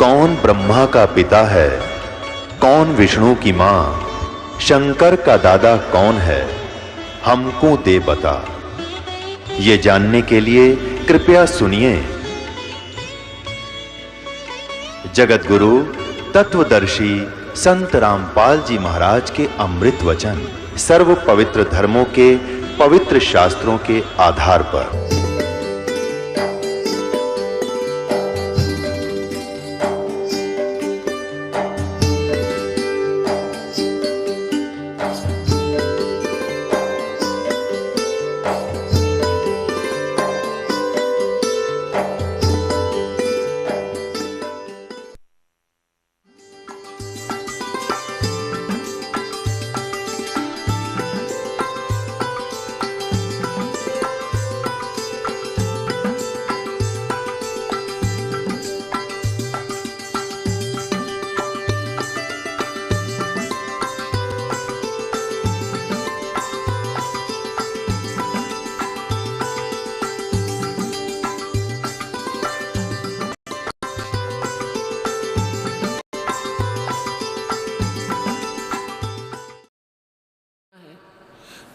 कौन ब्रह्मा का पिता है, कौन विष्णु की मां, शंकर का दादा कौन है, हमको दे बता। ये जानने के लिए कृपया सुनिए। जगत गुरु तत्वदर्शी संत रामपाल जी महाराज के अमृत वचन सर्व पवित्र धर्मों के पवित्र शास्त्रों के आधार पर।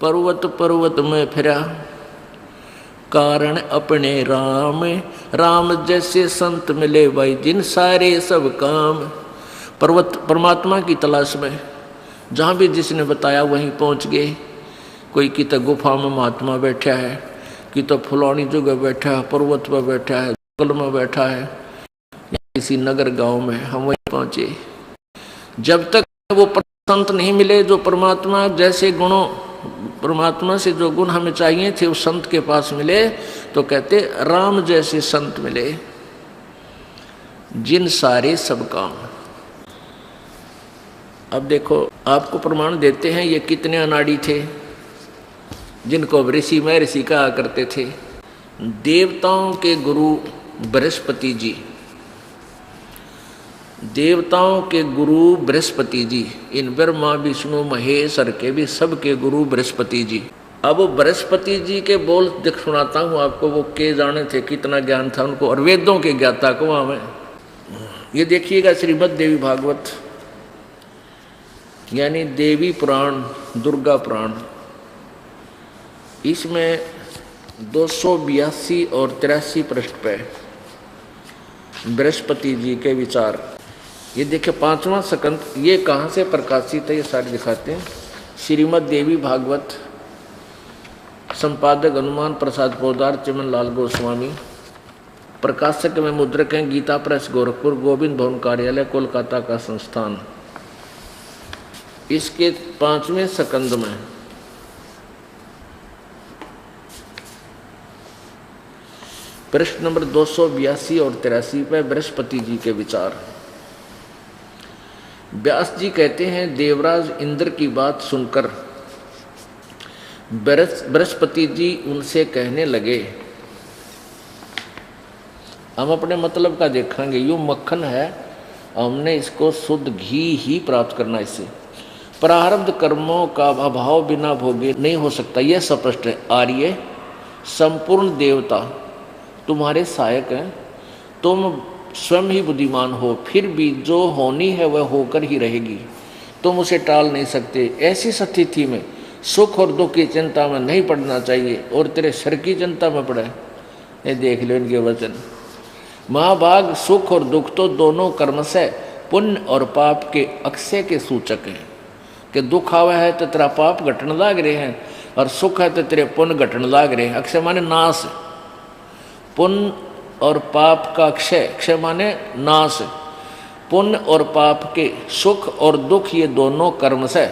पर्वत पर्वत में फिरा कारण अपने राम, राम जैसे संत मिले भाई जिन सारे सब काम। पर्वत परमात्मा की तलाश में जहाँ भी जिसने बताया वहीं पहुँच गए। कोई की तो गुफा में महात्मा बैठा है, कि तो फुलौनी जगह बैठा है, पर्वत पर बैठा है, जंगल में बैठा है, या किसी नगर गांव में, हम वहीं पहुँचे। जब तक वो संत नहीं मिले जो परमात्मा जैसे गुणों, परमात्मा से जो गुण हमें चाहिए थे उस संत के पास मिले, तो कहते राम जैसे संत मिले जिन सारे सब काम। अब देखो आपको प्रमाण देते हैं ये कितने अनाड़ी थे जिनको ऋषि में ऋषि कहा करते थे। देवताओं के गुरु बृहस्पति जी, देवताओं के गुरु बृहस्पति जी, इन ब्रह्मा विष्णु महेश्वर के भी सबके गुरु बृहस्पति जी। अब वो बृहस्पति जी के बोल देख सुनाता हूँ आपको, वो के जाने थे, कितना ज्ञान था उनको, और वेदों के ज्ञाता को वहाँ में। ये देखिएगा श्रीमद् देवी भागवत यानी देवी पुराण, दुर्गा पुराण, इसमें 282 और 83 पृष्ठ पे बृहस्पति जी के विचार। ये देखिए 5वां स्कंद, ये कहाँ से प्रकाशित है ये सारे दिखाते हैं। श्रीमद् देवी भागवत, संपादक हनुमान प्रसाद पोदार, चिमन लाल गोस्वामी, प्रकाशक में मुद्रक हैं गीता प्रेस गोरखपुर, गोविंद भवन कार्यालय कोलकाता का संस्थान। इसके 5वें स्कंद में प्रश्न नंबर 282 और 83 पे बृहस्पति जी के विचार। व्यास जी कहते हैं देवराज इंद्र की बात सुनकर बृहस्पति जी उनसे कहने लगे, हम अपने मतलब का देखेंगे, यूं मक्खन है, हमने इसको शुद्ध घी ही प्राप्त करना, इससे प्रारब्ध कर्मों का अभाव बिना भोगे नहीं हो सकता, यह स्पष्ट है। आर्य संपूर्ण देवता तुम्हारे सहायक हैं, तुम स्वयं ही बुद्धिमान हो, फिर भी जो होनी है वह होकर ही रहेगी, तुम उसे टाल नहीं सकते। ऐसी स्थिति में सुख और दुख की चिंता में नहीं पड़ना चाहिए और तेरे शर की चिंता में पड़े। ये देख लो इनके वचन। महाभाग सुख और दुख तो दोनों कर्म से पुण्य और पाप के अक्षय के सूचक हैं, कि दुख आवा है तो तेरा पाप घटने लाग रहे हैं, और सुख है तो तेरे पुण्य घटने लाग रहे हैं। अक्षय माने नाश, पुण्य और पाप का क्षय, क्षय माने नाश। पुण्य और पाप के सुख और दुख ये दोनों कर्म से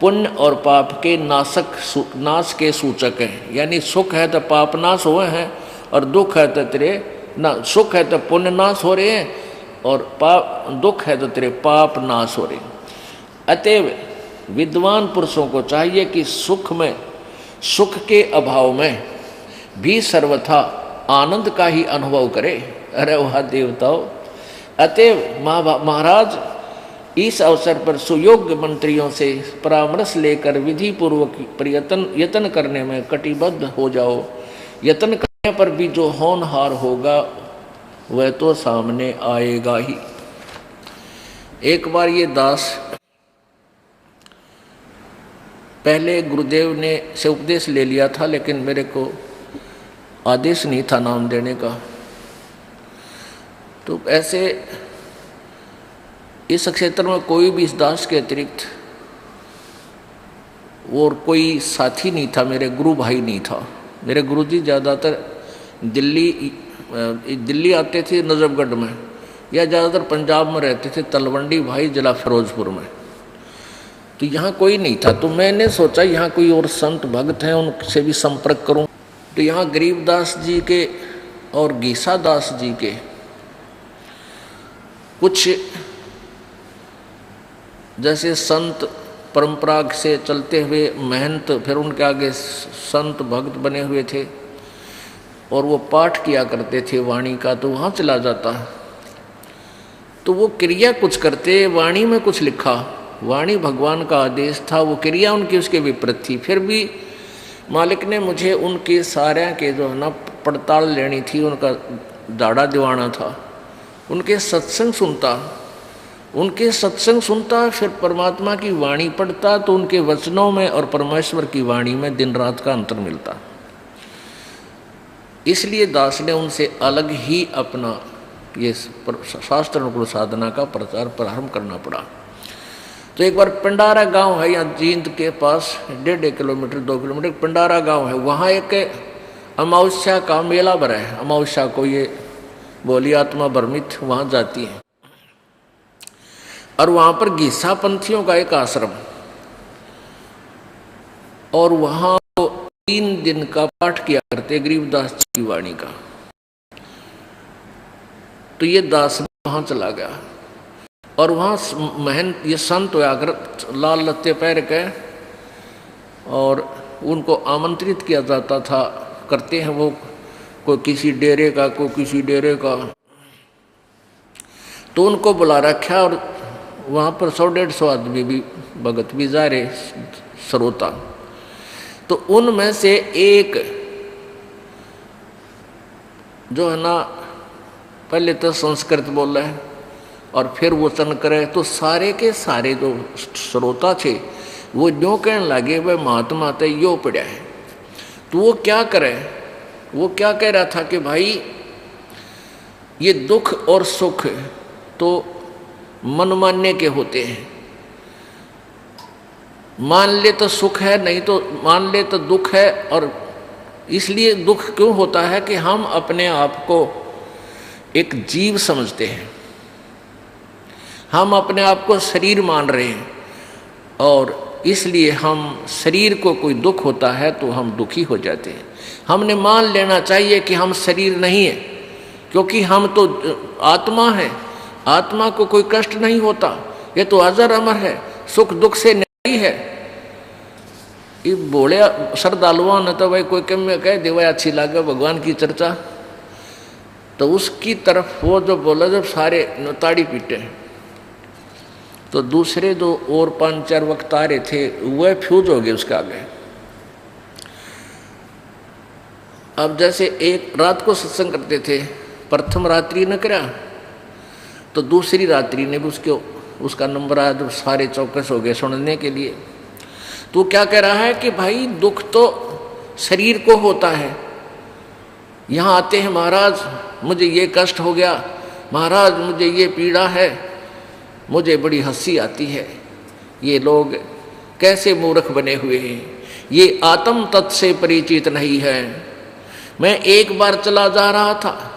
पुण्य और पाप के नाश के सूचक हैं। यानी सुख है तो पाप नाश हुए हैं, और दुख है तो तेरे सुख है तो पुण्य नाश हो रहे हैं, और दुख है तो तेरे पाप नाश हो रहे हैं। अतएव विद्वान पुरुषों को चाहिए कि सुख के अभाव में भी सर्वथा आनंद का ही अनुभव करे। अरे वाह देवताओं! अतएव महाराज इस अवसर पर सुयोग्य मंत्रियों से परामर्श लेकर विधि पूर्वक यत्न करने में कटिबद्ध हो जाओ। यत्न करने पर भी जो होनहार होगा वह तो सामने आएगा ही। एक बार ये दास पहले गुरुदेव ने से उपदेश ले लिया था, लेकिन मेरे को आदेश नहीं था नाम देने का। तो ऐसे इस क्षेत्र में कोई भी इस दास के अतिरिक्त और कोई साथी नहीं था, मेरे गुरु भाई नहीं था। मेरे गुरुजी ज़्यादातर दिल्ली आते थे नजफगढ़ में, या ज़्यादातर पंजाब में रहते थे, तलवंडी भाई जिला फिरोजपुर में। तो यहाँ कोई नहीं था। तो मैंने सोचा यहाँ कोई और संत भक्त हैं, उनसे भी संपर्क करूँ। तो यहाँ गरीबदास जी के और गीसा दास जी के कुछ जैसे संत परंपरा से चलते हुए महंत, फिर उनके आगे संत भक्त बने हुए थे और वो पाठ किया करते थे वाणी का। तो वहाँ चला जाता। तो वो क्रिया कुछ करते, वाणी में कुछ लिखा, वाणी भगवान का आदेश था, वो क्रिया उनकी उसके विपरीत थी। फिर भी मालिक ने मुझे उनके सारे के जो है ना पड़ताल लेनी थी, उनका दाढ़ा दिवाना था, उनके सत्संग सुनता, फिर परमात्मा की वाणी पढ़ता। तो उनके वचनों में और परमेश्वर की वाणी में दिन रात का अंतर मिलता। इसलिए दास ने उनसे अलग ही अपना ये शास्त्र अनुकूल साधना का प्रचार प्रारंभ करना पड़ा। तो एक बार पिंडारा गांव है यहाँ जींद के पास, 1.5 किलोमीटर 2 किलोमीटर पिंडारा गांव है। वहाँ एक अमावस्या का मेला भरा है। अमावस्या को ये बोली आत्मा भ्रमित वहाँ जाती है। और वहाँ पर गीसा पंथियों का एक आश्रम, और वहाँ 3 दिन का पाठ किया करते गरीबदास जी की वाणी का। तो ये दास वहाँ चला गया और वहाँ महंत ये संत आकर लाल लत्ते पहन के, और उनको आमंत्रित किया जाता था। करते हैं वो, कोई किसी डेरे का, कोई किसी डेरे का। तो उनको बुला रखा और वहाँ पर 100-150 आदमी भी भगत भी जा रहे श्रोता। तो उनमें से एक जो है ना पहले तो संस्कृत बोल रहे और फिर वचन करे। तो सारे के सारे जो श्रोता थे वो जो कहने लगे वह महात्मा ते यो पड़ा है। तो वो क्या करे, वो क्या कह रहा था कि भाई ये दुख और सुख तो मन मानने के होते हैं। मान ले तो सुख है, नहीं तो मान ले तो दुख है। और इसलिए दुख क्यों होता है कि हम अपने आप को एक जीव समझते हैं, हम अपने आप को शरीर मान रहे हैं, और इसलिए हम शरीर को कोई दुख होता है तो हम दुखी हो जाते हैं। हमने मान लेना चाहिए कि हम शरीर नहीं है, क्योंकि हम तो आत्मा है। आत्मा को कोई कष्ट नहीं होता, ये तो अजर अमर है, सुख दुख से नहीं है। ये बोले श्रद्धालुओं ने तो भाई कोई कम में कह दे भाई अच्छी लगे भगवान की चर्चा, तो उसकी तरफ वो जो बोला जब सारे ताड़ी पीटे, तो दूसरे जो और 5-4 वक्ता आ रहे थे वह फ्यूज हो गए उसके आगे। अब जैसे एक रात को सत्संग करते थे, प्रथम रात्रि न करा तो दूसरी रात्रि ने भी उसका नंबर आया, तो सारे चौकस हो गए सुनने के लिए। तो क्या कह रहा है कि भाई दुख तो शरीर को होता है। यहाँ आते हैं महाराज मुझे ये कष्ट हो गया, महाराज मुझे ये पीड़ा है, मुझे बड़ी हंसी आती है। ये लोग कैसे मूर्ख बने हुए हैं, ये आत्म तत्व से परिचित नहीं है। मैं एक बार चला जा रहा था,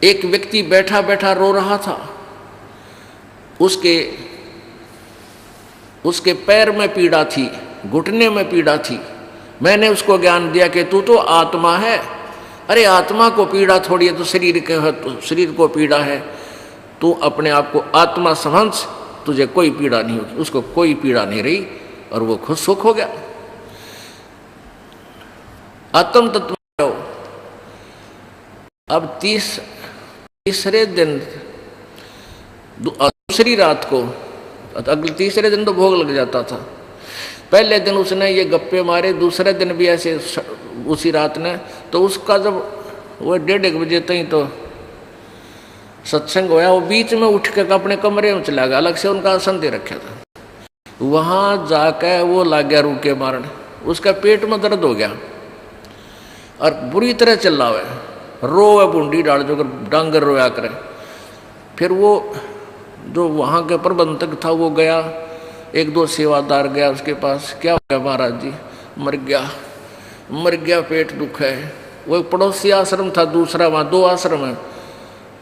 एक व्यक्ति बैठा बैठा रो रहा था, उसके पैर में पीड़ा थी, घुटने में पीड़ा थी। मैंने उसको ज्ञान दिया कि तू तो आत्मा है। अरे आत्मा को पीड़ा थोड़ी है, तो शरीर के है, तो शरीर को पीड़ा है। तू अपने आप को आत्मा समझ, तुझे कोई पीड़ा नहीं होगी। उसको कोई पीड़ा नहीं रही और वो खुद सुख हो गया। आत्म तत्व। अब तीसरे दिन दूसरी रात को, अगले तीसरे दिन तो भोग लग जाता था। पहले दिन उसने ये गप्पे मारे, दूसरे दिन भी ऐसे उसी रात ने। तो उसका जब वो 1:30 बजे तक तो सत्संग होया, वो बीच में उठ के अपने कमरे में चला गया, अलग से उनका आसन दे रखा था। वहां जाकर वो लग गया रूके मारने, उसका पेट में दर्द हो गया और बुरी तरह चिल्ला हुआ, रोवे बूंदी डाल जो डांगर रोया करे। फिर वो जो वहाँ के प्रबंधक था वो गया, एक दो सेवादार गया उसके पास, क्या हो गया महाराज जी? मर गया, पेट दुख है। वो एक पड़ोसी आश्रम था दूसरा, वहाँ 2 आश्रम है,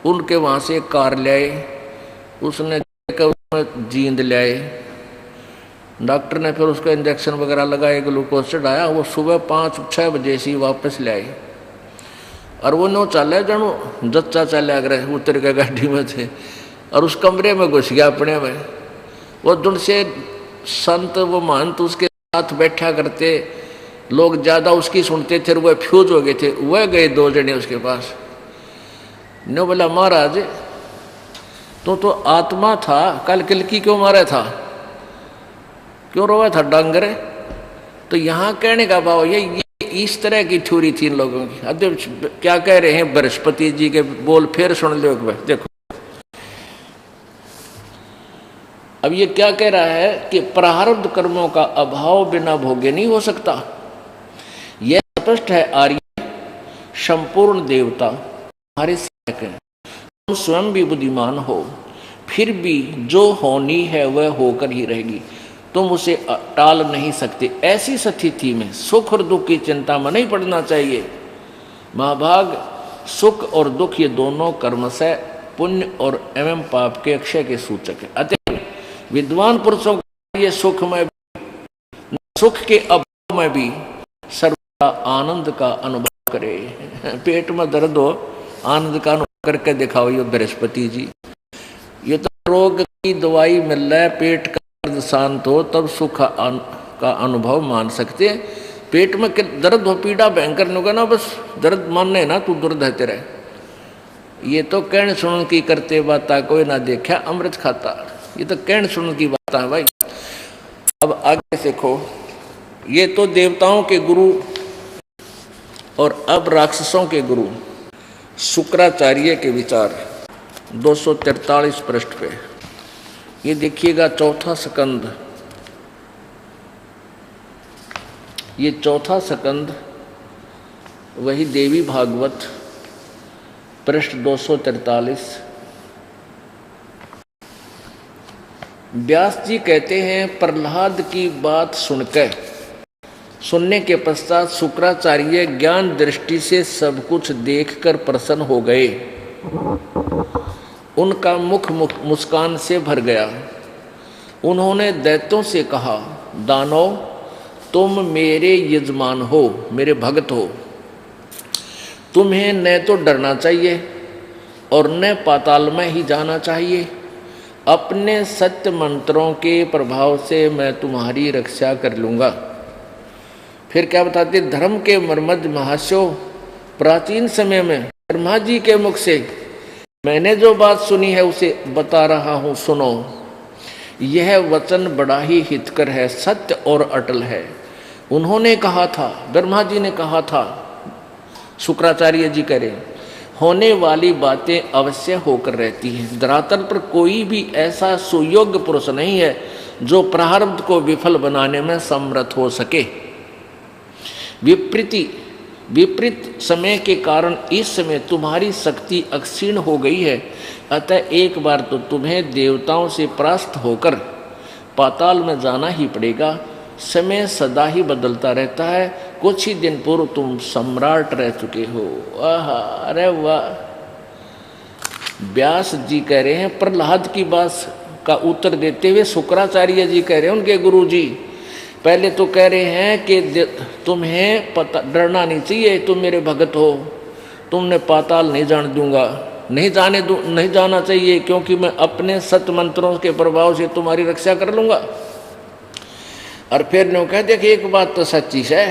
उनके वहाँ से एक कार ले आए, उसने जींद ले आए। डॉक्टर ने फिर उसको इंजेक्शन वगैरह लगाए, ग्लूकोज चढ़ाया। वो सुबह 5-6 बजे से वापस ले आए और वो नो चले जानो जच्चा चले अगर उतर के गाड़ी में थे और उस कमरे में घुस गया अपने में। वो दुन से संत वो महंत उसके साथ बैठा करते, लोग ज़्यादा उसकी सुनते थे, वह फ्यूज हो गए थे। वह गए 2 जने उसके पास, ने बोला महाराज तो आत्मा था, कल किलकी क्यों मारा था, क्यों रोया था डांगर? तो यहाँ कहने का भाव ये इस तरह की थ्योरी थी इन लोगों की। अध्यक्ष क्या कह रहे हैं, बृहस्पति जी के बोल फिर सुन लो एक बार, देखो अब ये क्या कह रहा है कि प्रारब्ध कर्मों का अभाव बिना भोगे नहीं हो सकता। यह स्पष्ट है आर्य संपूर्ण देवता हमारे सहायक हैं। तुम स्वयं भी बुद्धिमान हो, फिर भी जो होनी है वह होकर ही रहेगी, तुम उसे टाल नहीं सकते। ऐसी स्थिति में सुख और दुख की चिंता में नहीं पड़ना चाहिए। महाभाग सुख और दुख ये दोनों कर्म से पुण्य और एवं पाप के अक्षय के सूचक है। अतः विद्वान पुरुषों को ये सुख में सुख के अभाव में भी सर्वदा आनंद का अनुभव करे। पेट में दर्द हो, आनंद का अनुभव करके दिखाओ ये बृहस्पति जी। ये तो रोग की दवाई मिल रहा है, पेट का दर्द शांत हो तब सुख का अनुभव मान सकते हैं। पेट में दर्द हो, पीड़ा भयंकर नहीं होगा ना, बस दर्द मानने ना तू दुर्द है तेरे। ये तो कहने सुन की करते बाता कोई ना देखा अमृत खाता, ये तो कहने सुन की बात है भाई। अब आगे देखो, ये तो देवताओं के गुरु और अब राक्षसों के गुरु शुक्राचार्य के विचार 243 पृष्ठ पे। ये देखिएगा चौथा स्कंद, ये चौथा स्कंद वही देवी भागवत पृष्ठ 243। व्यास जी कहते हैं प्रहलाद की बात सुनने के पश्चात शुक्राचार्य ज्ञान दृष्टि से सब कुछ देखकर प्रसन्न हो गए। उनका मुख मुस्कान से भर गया। उन्होंने दैत्यों से कहा, दानव तुम मेरे यजमान हो, मेरे भक्त हो, तुम्हें न तो डरना चाहिए और न पाताल में ही जाना चाहिए। अपने सत्य मंत्रों के प्रभाव से मैं तुम्हारी रक्षा कर लूँगा। फिर क्या बताते, धर्म के मर्मज महाशो प्राचीन समय में ब्रह्मा जी के मुख से मैंने जो बात सुनी है उसे बता रहा हूँ, सुनो। यह वचन बड़ा ही हितकर है, सत्य और अटल है। उन्होंने कहा था, ब्रह्मा जी ने कहा था, शुक्राचार्य जी कह रहे, होने वाली बातें अवश्य होकर रहती हैं। धरातल पर कोई भी ऐसा सुयोग्य पुरुष नहीं है जो प्रारब्ध को विफल बनाने में समर्थ हो सके। विपरीत समय के कारण इस समय तुम्हारी शक्ति अक्षीण हो गई है। अतः एक बार तो तुम्हें देवताओं से परास्त होकर पाताल में जाना ही पड़ेगा। समय सदा ही बदलता रहता है। कुछ ही दिन पूर्व तुम सम्राट रह चुके हो। आहा, अरे वाह। व्यास जी कह रहे हैं प्रहलाद की बात का उत्तर देते हुए शुक्राचार्य जी कह रहे हैं, उनके गुरु जी पहले तो कह रहे हैं कि तुम्हें पता डरना नहीं चाहिए, तुम मेरे भगत हो, तुमने पाताल नहीं जान दूंगा, नहीं जाना चाहिए, क्योंकि मैं अपने सत्य मंत्रों के प्रभाव से तुम्हारी रक्षा कर लूंगा। और फिर ने कहते कि एक बात तो सच्ची है,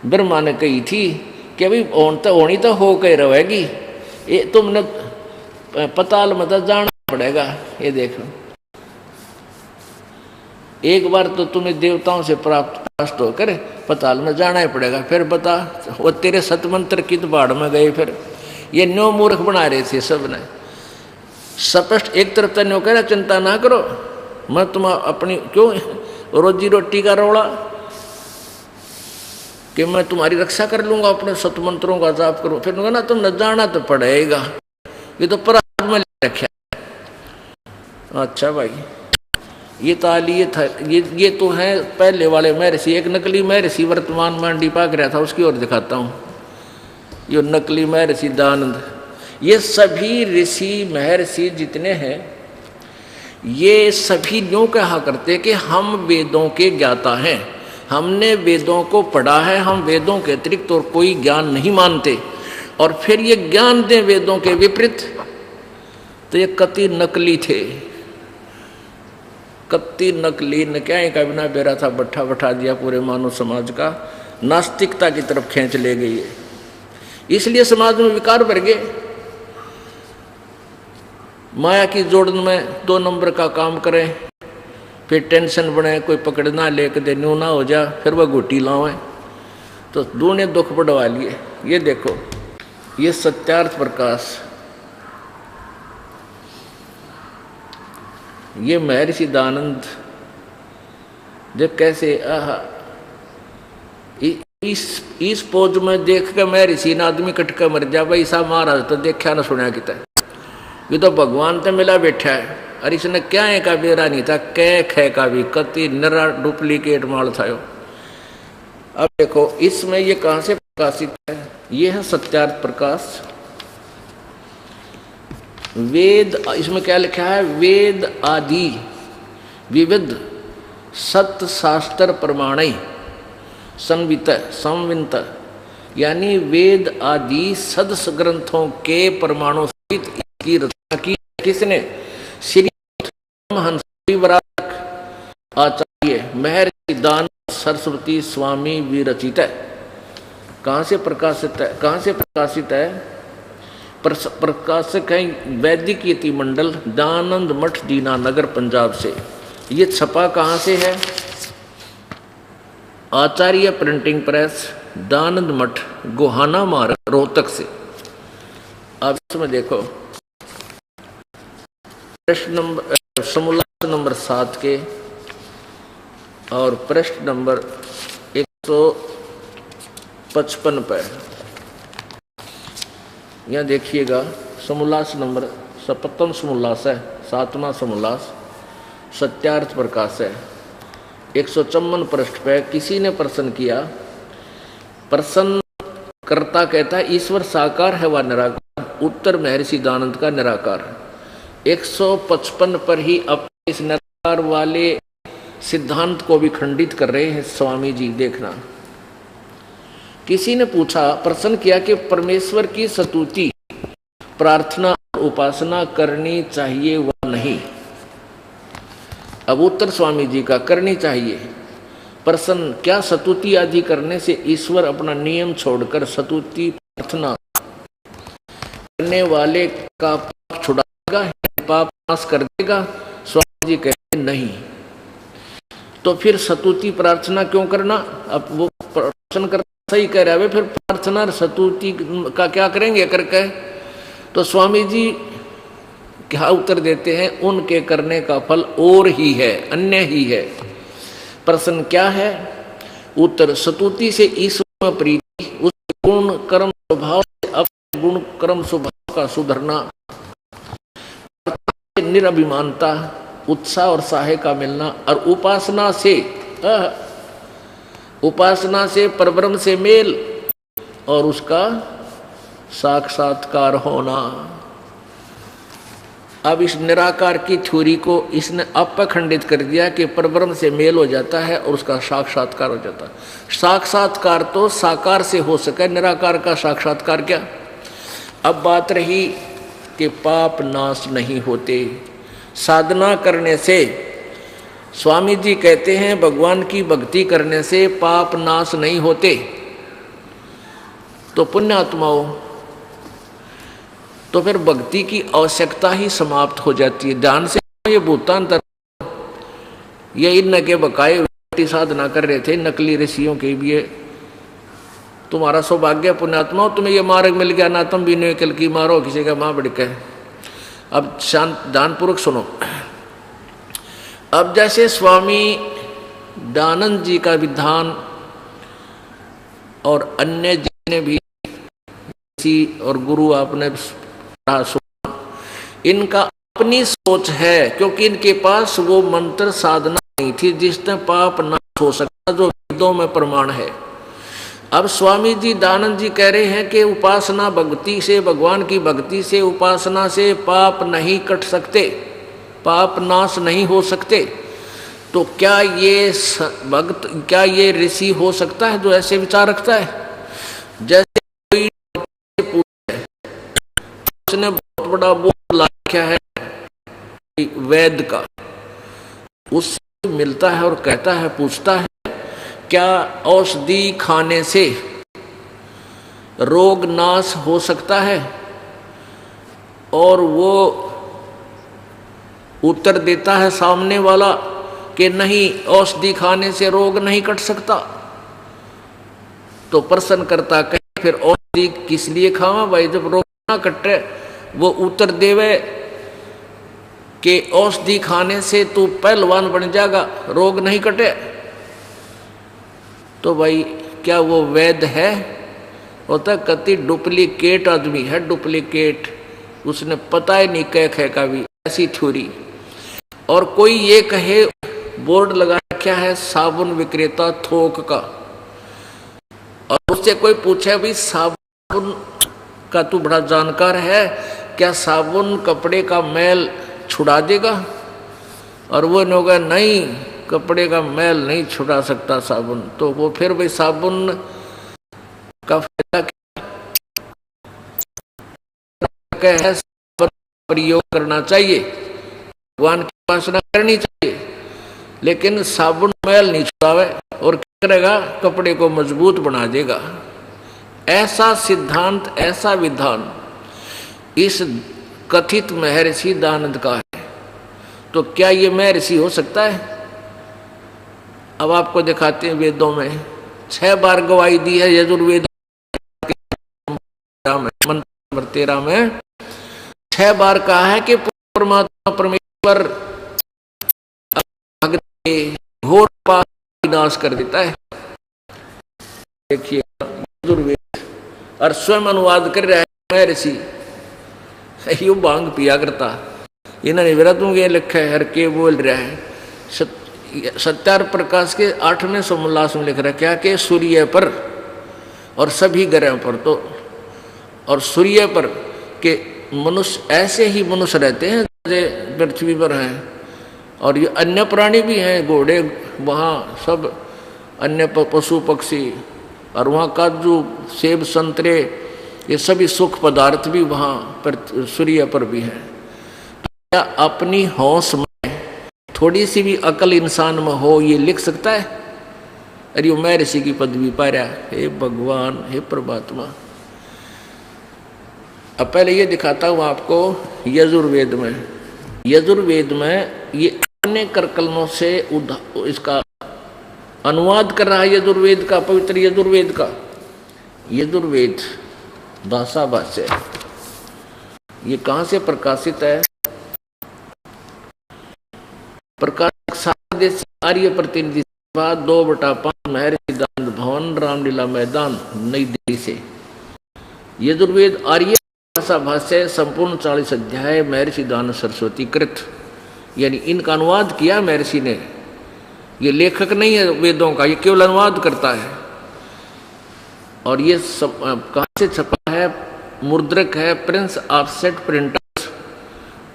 ब्रह्मा ने कही थी कि अभी होनी तो हो के रहेगी, ये तुमने पाताल में तो जाना पड़ेगा। ये देखो, एक बार तो तुम्हें देवताओं से प्राप्त होकर पाताल में जाना ही पड़ेगा। फिर बता, वो तेरे सतमंत्र की तो बाढ़ में गए। फिर ये न्यो मूर्ख बना रहे थे सब ने। स्पष्ट एक तरफ तन्यो कह रहा चिंता ना करो, मैं तुम अपनी क्यों रोजी रोटी का रोड़ा कि मैं तुम्हारी रक्षा कर लूंगा, अपने सतमंत्रों का जाप करूं। फिर ना तुम न जाना तो पड़ेगा, ये तो अपराध में रखा। अच्छा भाई, ये ताली ये था, ये तो है पहले वाले महर्षि। एक नकली महर्षि वर्तमान में अंडी पाक रहा था, उसकी ओर दिखाता हूँ। ये नकली महर्षि दानंद, ये सभी ऋषि महर्षि जितने हैं, ये सभी यूँ कहा करते कि हम वेदों के ज्ञाता हैं, हमने वेदों को पढ़ा है, हम वेदों के अतिरिक्त और कोई ज्ञान नहीं मानते। और फिर ये ज्ञान दें वेदों के विपरीत, तो ये कति नकली थे, कत्ती नकली न क्या का बिना बेरा था, बट्ठा बैठा दिया पूरे मानव समाज का, नास्तिकता की तरफ खींच ले गई है। इसलिए समाज में विकार बढ़ गए, माया की जोड़न में 2 नंबर का काम करें, फिर टेंशन बने, कोई पकड़ना लेके दे न्यू ना हो जा, फिर वह घुटी लावे, तो दूने दुख बढ़वा लिए। ये देखो, ये सत्यार्थ प्रकाश, ये महर्षि दानंद देख कैसे इस पोज में देख के महर्षि ना आदमी कट के मर जा। भाई साहब महाराज तो देखा ना सुना किता, ये तो भगवान तो मिला बैठा है, और इसने क्या है का बेरा नहीं था, कैक है का भी कति नरा डुप्लीकेट माल था। अब देखो इसमें ये कहां से प्रकाशित है, ये है सत्यार्थ प्रकाश। वेद, इसमें क्या लिखा है, वेद आदि विविध सत्य शास्त्र प्रमाणय संवित संवित, यानी वेद आदि सदस ग्रंथों के प्रमाणों सहित इसकी रचना की किसने, श्री हंसी वराक आचार्य महर्षि दानंद सरस्वती स्वामी विरचित है। कहाँ से प्रकाशित है, कहाँ से प्रकाशित है, प्रकाशक है वैदिक यति मंडल, दानंद मठ दीनानगर पंजाब से। ये छपा कहाँ से है, आचार्य प्रिंटिंग प्रेस, दानंद मठ, गोहाना मार्ग, रोहतक से। अब इसमें देखो प्रश्न नंबर समूलांक नंबर 7 के और प्रश्न नंबर 155 पर यहाँ देखिएगा, समोल्लास नंबर 57 समोल्लास है, 7वां समोल्लास सत्यार्थ प्रकाश है। 154 पृष्ठ पे किसी ने प्रश्न किया, प्रश्न कर्ता कहता है ईश्वर साकार है व निराकार, उत्तर महर्षि दानंद का निराकार। 155 पर ही अपने इस निराकार वाले सिद्धांत को भी खंडित कर रहे हैं स्वामी जी, देखना। किसी ने पूछा, प्रश्न किया कि परमेश्वर की स्तुति, प्रार्थना, उपासना करनी चाहिए व नहीं। अब उत्तर स्वामी जी का, करनी चाहिए। प्रश्न, क्या स्तुति आदि करने से ईश्वर अपना नियम छोड़कर स्तुति प्रार्थना करने वाले का पाप छुड़ाएगा, पाप नाश कर देगा? स्वामी जी कहते नहीं। तो फिर स्तुति प्रार्थना क्यों करना? अब वो प्रश्न करता सही कह रहा है, फिर प्रार्थना स्तुति का क्या करेंगे करके? तो स्वामी जी क्या उत्तर देते हैं, उनके करने का फल और ही है, अन्य ही है। प्रश्न क्या है? उत्तर, स्तुति से ईश्वर में प्रीति, उस गुण कर्म स्वभाव से अपने गुण कर्म स्वभाव का सुधरना, निरभिमानता, उत्साह और साहे का मिलना, और उपासना से परब्रह्म से मेल और उसका साक्षात्कार होना। अब इस निराकार की थ्योरी को इसने अपखंडित कर दिया कि परब्रह्म से मेल हो जाता है और उसका साक्षात्कार हो जाता है। साक्षात्कार तो साकार से हो सके, निराकार का साक्षात्कार क्या? अब बात रही कि पाप नाश नहीं होते साधना करने से। स्वामी जी कहते हैं भगवान की भक्ति करने से पाप नाश नहीं होते। तो पुण्यात्माओं, तो फिर भक्ति की आवश्यकता ही समाप्त हो जाती है। ध्यान से ये भूतांतर, ये इन के बकाए साधना कर रहे थे नकली ऋषियों के भी। तुम्हारा सौभाग्य पुण्यात्माओं, तुम्हें ये मार्ग मिल गया ना, तुम भी कल की मारो किसी का माँ बढ़ के। अब शांत ध्यानपूर्वक सुनो। अब जैसे स्वामी दयानंद जी का विधान और अन्य जितने भी और गुरु आपने सुना, इनका अपनी सोच है, क्योंकि इनके पास वो मंत्र साधना नहीं थी जिसने पाप नाश हो सकता, जो वेदों में प्रमाण है। अब स्वामी जी दयानंद जी कह रहे हैं कि उपासना भक्ति से, भगवान की भक्ति से, उपासना से पाप नहीं कट सकते, पाप नाश नहीं हो सकते। तो क्या ये भक्त, क्या ये ऋषि हो सकता है जो ऐसे विचार रखता है? जैसे कोई पूछे, उसने बहुत बड़ा बोर्ड ला रखा है वैद का, उससे मिलता है और कहता है, पूछता है क्या औषधि खाने से रोग नाश हो सकता है? और वो उत्तर देता है सामने वाला कि नहीं, औषधि खाने से रोग नहीं कट सकता। तो प्रश्न करता कहे फिर औषधि किस लिए खावा भाई जब रोग ना कटे? वो उत्तर देवे कि औषधि खाने से तू पहलवान बन जाएगा, रोग नहीं कटे। तो भाई क्या वो वैद है? होता कति डुप्लीकेट आदमी है, डुप्लीकेट, उसने पता ही नहीं कह खे का भी, ऐसी थ्योरी। और कोई ये कहे, बोर्ड लगा रखा है साबुन विक्रेता थोक का, और उससे कोई पूछे भी साबुन का तू बड़ा जानकार है, क्या साबुन कपड़े का मैल छुड़ा देगा? और वो होगा नहीं, कपड़े का मैल नहीं छुड़ा सकता साबुन। तो वो फिर भाई साबुन का फायदा क्या है? प्रयोग करना चाहिए, भगवान की उपासना करनी चाहिए, लेकिन साबुन मैल नहीं छुड़ावे और क्या करेगा? कपड़े को मजबूत बना देगा। ऐसा सिद्धांत, ऐसा विधान इस कथित महर्षि दयानंद का है। तो क्या ये महर्षि हो सकता है? अब आपको दिखाते हैं, वेदों में 6 बार गवाही दी है। यजुर्वेद मंत्र नंबर 13 में 6 बार कहा है कि परमात्मा परमेश्वर घोर पाप विनाश कर देता है। देखिए यजुर्वेद, और स्वयं अनुवाद कर रहा है महर्षि, यू भांग पिया करता, इन्होंने व्रतों के लिखा है, हर के बोल रहा है। सत्यार प्रकाश के 8वें सोमोल्लास में लिख रखा है कि सूर्य पर और सभी ग्रहों पर, तो और सूर्य पर के मनुष्य ऐसे ही मनुष्य रहते हैं जैसे पृथ्वी पर हैं, और ये अन्य प्राणी भी हैं, घोड़े वहाँ सब अन्य पशु पक्षी, और वहाँ काजू सेब संतरे ये सभी सुख पदार्थ भी वहाँ पर सूर्य पर भी हैं। क्या अपनी होश में थोड़ी सी भी अकल इंसान में हो, ये लिख सकता है? अरे मैं ऋषि की पदवी पा रहा, हे भगवान, हे परमात्मा। अब पहले ये दिखाता हूँ आपको यजुर्वेद में। यजुर्वेद में ये अन्य करकलमों से इसका अनुवाद कर रहा है, यजुर्वेद का, पवित्र यजुर्वेद का। यजुर्वेद भाषा भाष्य ये कहाँ से प्रकाशित है? प्रकाशक सादेश आर्य प्रतिनिधि सभा 2/5 महर्षि दयानंद भवन, रामलीला मैदान, नई दिल्ली से। यजुर्वेद आर्य भाषा भाष्य संपूर्ण 40 अध्याय महर्षि दयानंद सरस्वती कृत, यानी इनका अनुवाद किया महर्षि ने। ये लेखक नहीं है वेदों का, ये केवल अनुवाद करता है। और ये कहाँ से छपा है? मुद्रक है Prince offset printers,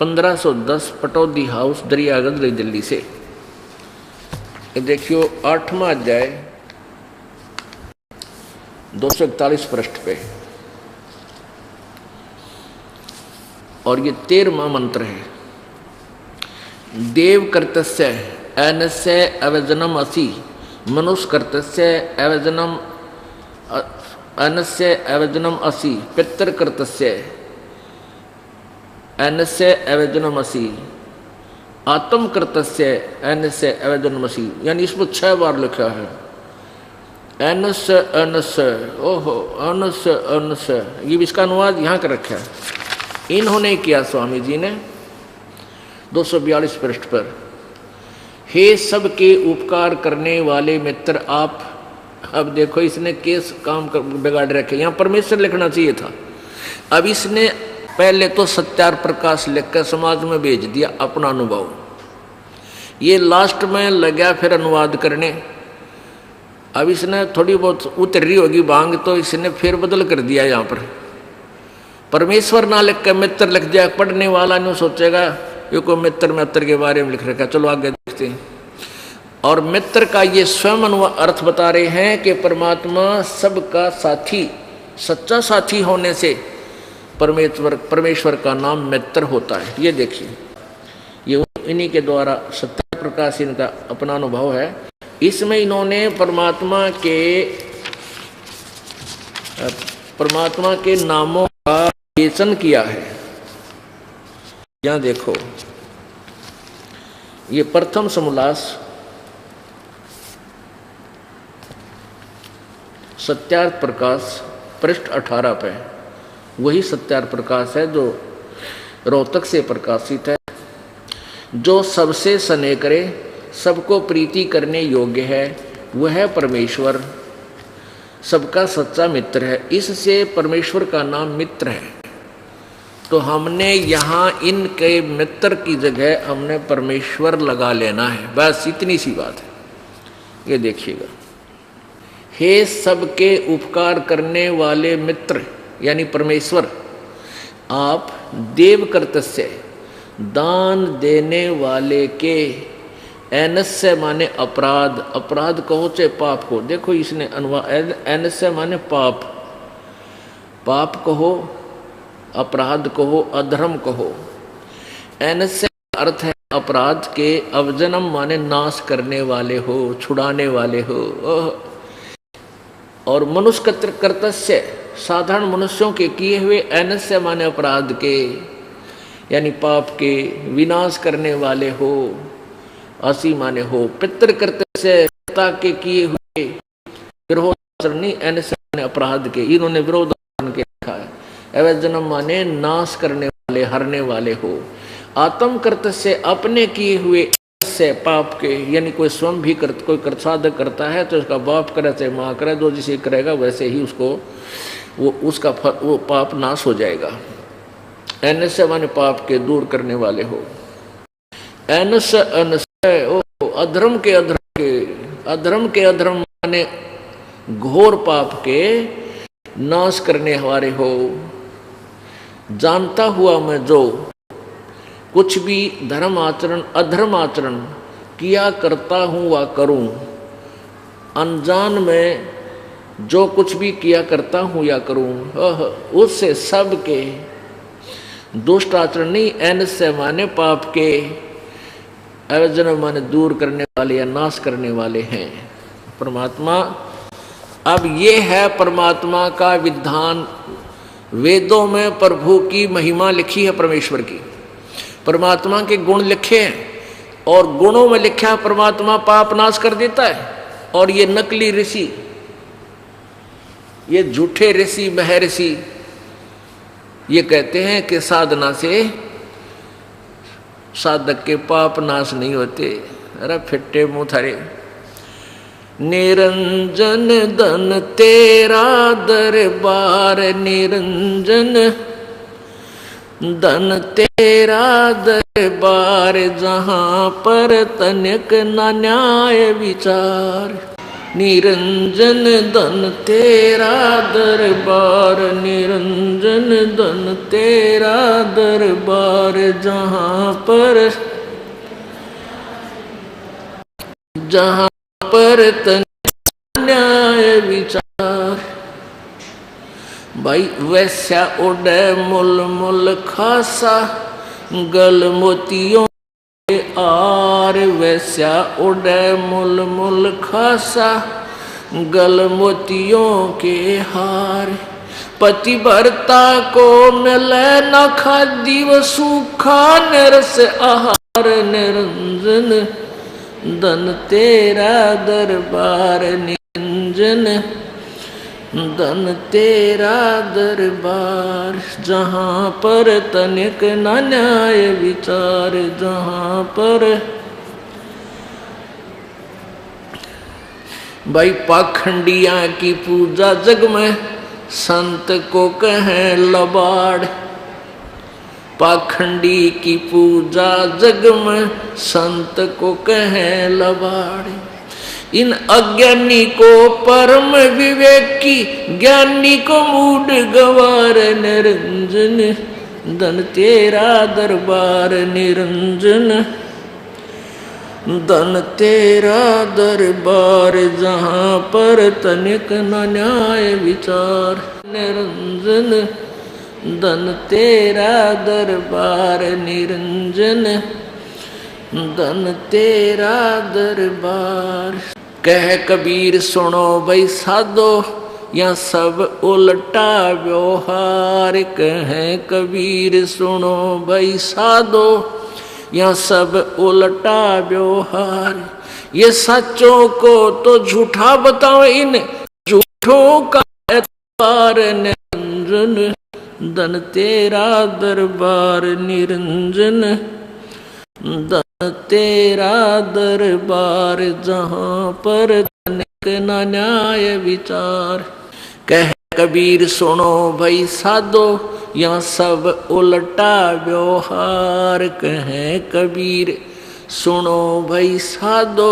1510 Pataudi house, Daryaganj, नई दिल्ली से। ये देखियो 8वां अध्याय 241 पृष्ठ पे, और ये 13वां मंत्र है। देव कर्तस्य अनस्य अवजनम असि, मनुष्य कर्तस्य अवजनम अनस्य अवजनम असि, पितर कर्तस्य अनस्य अवजनम असि, आत्म कर्तस्य अनस्य अवजनम असि। यानी इसमें 6 बार लिखा है अनस्य अनस्य, ओहो अनस्य अनस्य। ये इसका अनुवाद यहाँ कर रखा है। इन्होंने किया स्वामी जी ने 242 पृष्ठ पर, हे सबके उपकार करने वाले मित्र आप। अब देखो इसने केस काम बिगाड़ रखे, यहाँ परमेश्वर लिखना चाहिए था। अब इसने पहले तो सत्यार प्रकाश लिखकर समाज में भेज दिया अपना अनुभव, ये लास्ट में लगा फिर अनुवाद करने। अब इसने थोड़ी बहुत उतर रही होगी भांग, तो इसने फिर बदल कर दिया यहाँ पर। परमेश्वर ना लिख कर मित्र लिख दिया, पढ़ने वाला नहीं सोचेगा ये कोई मित्र के बारे में लिख रखा, चलो आगे देखते हैं। और मित्र का ये स्वयं अर्थ बता रहे हैं कि परमात्मा सबका साथी, सच्चा साथी होने से परमेश्वर का नाम मित्र होता है। ये देखिए, ये इन्हीं के द्वारा सत्य प्रकाश इनका अपना अनुभव है। इसमें इन्होंने परमात्मा के नामों का विवेचन किया है। यहां देखो, ये प्रथम समोल्लास सत्यार्थ प्रकाश पृष्ठ 18 पे, वही सत्यार्थ प्रकाश है जो रोहतक से प्रकाशित है। जो सबसे स्नेह करे, सबको प्रीति करने योग्य है, वह परमेश्वर सबका सच्चा मित्र है। इससे परमेश्वर का नाम मित्र है। तो हमने यहाँ इनके मित्र की जगह हमने परमेश्वर लगा लेना है, बस इतनी सी बात है। ये देखिएगा, हे सबके उपकार करने वाले मित्र यानी परमेश्वर, आप देव कर्तस्य दान देने वाले के, एनस्य माने अपराध, अपराध कहो चाहे पाप को। देखो इसने अनुवाद, एनस्य माने पाप, पाप कहो, अपराध कहो, अधर्म कहो। एनस्य अर्थ है अपराध के, अवजनम माने नाश करने वाले हो, छुड़ाने वाले हो। और मनुष्य कर्तस्य साधारण मनुष्यों के किए हुए, एनस्य माने अपराध के यानी पाप के विनाश करने वाले हो, असी माने हो। पितृ कर्तस्य पिता के किए हुए विरोधाचरण, एनस्य माने अपराध के, इन्होंने विरोधाचरण के लिखा है। अवजनम माने नाश करने वाले, हरने वाले हो। आत्म कर्तस्य अपने किए हुए से पाप के, यानी कोई स्वयं भी कोई साधक करता है तो उसका बाप करे चाहे माँ करे, जो जिसे करेगा वैसे ही उसको वो पाप नाश हो जाएगा। एनस्य माने पाप के दूर करने वाले हो। एनस्य अधर्म के, अधर्म के अधर्म माने घोर पाप के नाश करने वाले हो। जानता हुआ मैं जो कुछ भी धर्म आचरण अधर्म आचरण किया करता हूँ वा करूँ, अनजान में जो कुछ भी किया करता हूँ या करूँ, उससे सब के दुष्ट आचरण नहीं, एनस्य माने पाप के, अवजन माने दूर करने वाले या नाश करने वाले हैं परमात्मा। अब ये है परमात्मा का विधान। वेदों में प्रभु की महिमा लिखी है, परमेश्वर की, परमात्मा के गुण लिखे हैं, और गुणों में लिखा है परमात्मा पाप नाश कर देता है। और ये नकली ऋषि, ये झूठे ऋषि महर्षि, ये कहते हैं कि साधना से साधक के पाप नाश नहीं होते। अरे फिट्टे मुंह थारे। निरंजन धन तेरा दरबार, निरंजन धन तेरा दरबार, जहाँ पर तनिक न न्याय विचार। निरंजन धन तेरा दरबार, निरंजन धन तेरा दरबार, जहाँ पर तनिक न्याय विचार। भाई वैश्या उड़े मुल मुल खासा, गल मोतियों के आर। वैश्या उड़े मुल मुल खासा, गल मोतियों के हार। पतिव्रता को मिले न खादी व सूखा, निरस आहार। निरंजन धन तेरा दरबार, निरंजन धन तेरा दरबार, जहाँ पर तनिक न न्याय विचार, जहाँ पर भाई पाखंडिया की पूजा जग में संत को कहें लबाड़। पाखंडी की पूजा जग में संत को कहें लबाड़। इन अज्ञानी को परम विवेकी, ज्ञानी को मूड गवार निरंजन। धन तेरा दरबार निरंजन, धन तेरा दरबार, जहाँ पर तनिक न न्याय विचार निरंजन। धन तेरा दरबार निरंजन, धन तेरा दरबार। कह कबीर सुनो भाई साधो, या सब उल्टा व्यवहार। कह कबीर सुनो भाई साधो, या सब उल्टा व्यवहार। ये सच्चों को तो झूठा बताओ, इन झूठों का एतबार निरंजन। धन तेरा दरबार निरंजन, धन तेरा दरबार, जहाँ पर तनिक न न्याय विचार। कह कबीर सुनो भाई साधो, या सब उल्टा व्यवहार। कहे कबीर सुनो भाई साधो,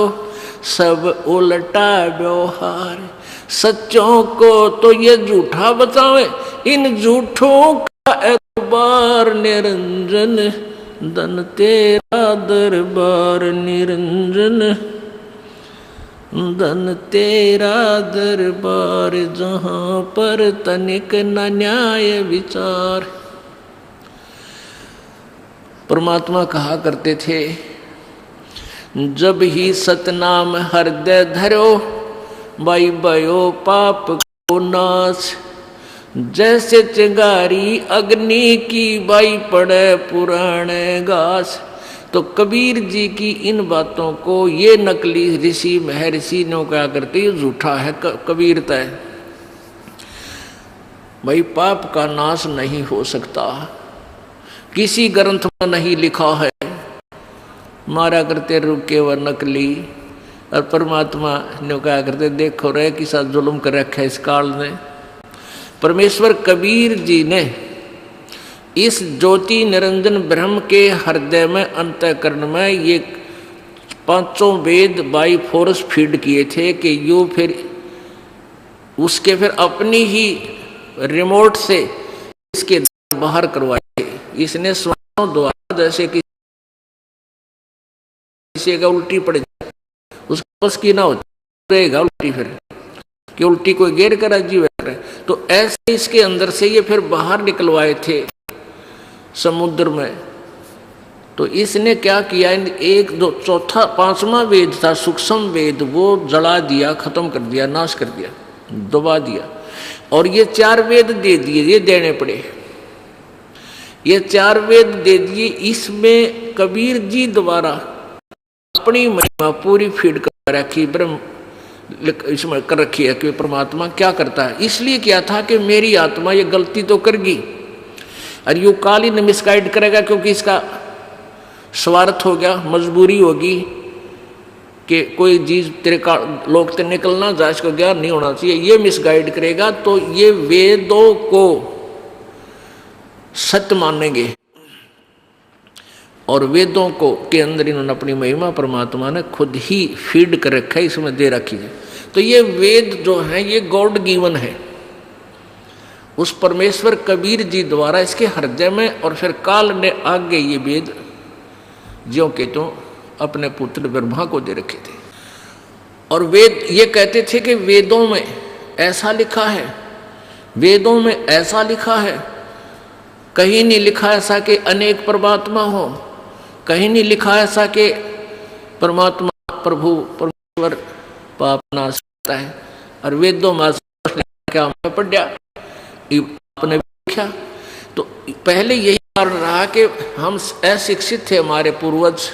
सब उल्टा व्यवहार। सच्चों को तो ये झूठा बतावे, इन झूठों का एतबार निरंजन। धन तेरा दरबार निरंजन, धन तेरा दरबार, जहाँ पर तनिक न न्याय विचार। परमात्मा कहा करते थे, जब ही सतनाम हृदय धरो, बाई भयो पाप को नाश। जैसे चिंगारी अग्नि की, बाई पड़े पुराने घास। तो कबीर जी की इन बातों को ये नकली ऋषि महर्षि ने क्या करते, ये झूठा है कबीरता है। भाई पाप का नाश नहीं हो सकता, किसी ग्रंथ में नहीं लिखा है। मारा करते रुके व नकली, और परमात्मा ने क्या करते, देखो रे कि साथ जुल्म कर रखा है इस काल ने। परमेश्वर कबीर जी ने इस ज्योति निरंजन ब्रह्म के हृदय में अंतःकरण में ये पांचों वेद बाई फोर्स फीड किए थे कि यू फिर उसके फिर अपनी ही रिमोट से इसके बाहर करवाए। इसने स्वयं द्वारा, जैसे कि किसी का उल्टी पड़ जाए उसको बस की ना होती रहेगा उल्टी, फिर कि उल्टी कोई गेर कर अजीब है, तो ऐसे इसके अंदर से ये फिर बाहर निकलवाए थे समुद्र में। तो इसने क्या किया, एक दो चौथा पांचवा वेद था सूक्ष्म वेद, वो जला दिया, खत्म कर दिया, नाश कर दिया, दबा दिया। और ये चार वेद दे दिए, ये देने पड़े। ये चार वेद दे दिए, इसमें कबीर जी द्वारा अपनी महिमा पूरी फीड कर रखी, ब्रह्म इसमें कर रखी है कि परमात्मा क्या करता है। इसलिए क्या था कि मेरी आत्मा ये गलती तो करेगी, और यू काल ही मिसगाइड करेगा, क्योंकि इसका स्वार्थ हो गया, मजबूरी होगी कि कोई चीज तेरे का लोग ते निकलना जाए, इसको ज्ञान नहीं होना चाहिए, ये मिसगाइड करेगा। तो ये वेदों को सत्य मानेंगे, और वेदों को के अंदर इन्होंने अपनी महिमा परमात्मा ने खुद ही फीड कर रखा है, इसमें दे रखी है। तो ये वेद जो है ये गॉड गिवन है उस परमेश्वर कबीर जी द्वारा इसके हृदय में, और फिर काल ने आगे ये वेद ज्यों के तो अपने पुत्र ब्रह्मा को दे रखे थे। और वेद ये कहते थे कि वेदों में ऐसा लिखा है, वेदों में ऐसा लिखा है, कहीं नहीं लिखा ऐसा कि अनेक परमात्मा हो, कहीं नहीं लिखा ऐसा कि परमात्मा प्रभु परमेश्वर पाप नाश करता है। और वेदों में क्या पढ़ा आपने लिखा। तो पहले यही कारण रहा कि हम अशिक्षित थे हमारे पूर्वज,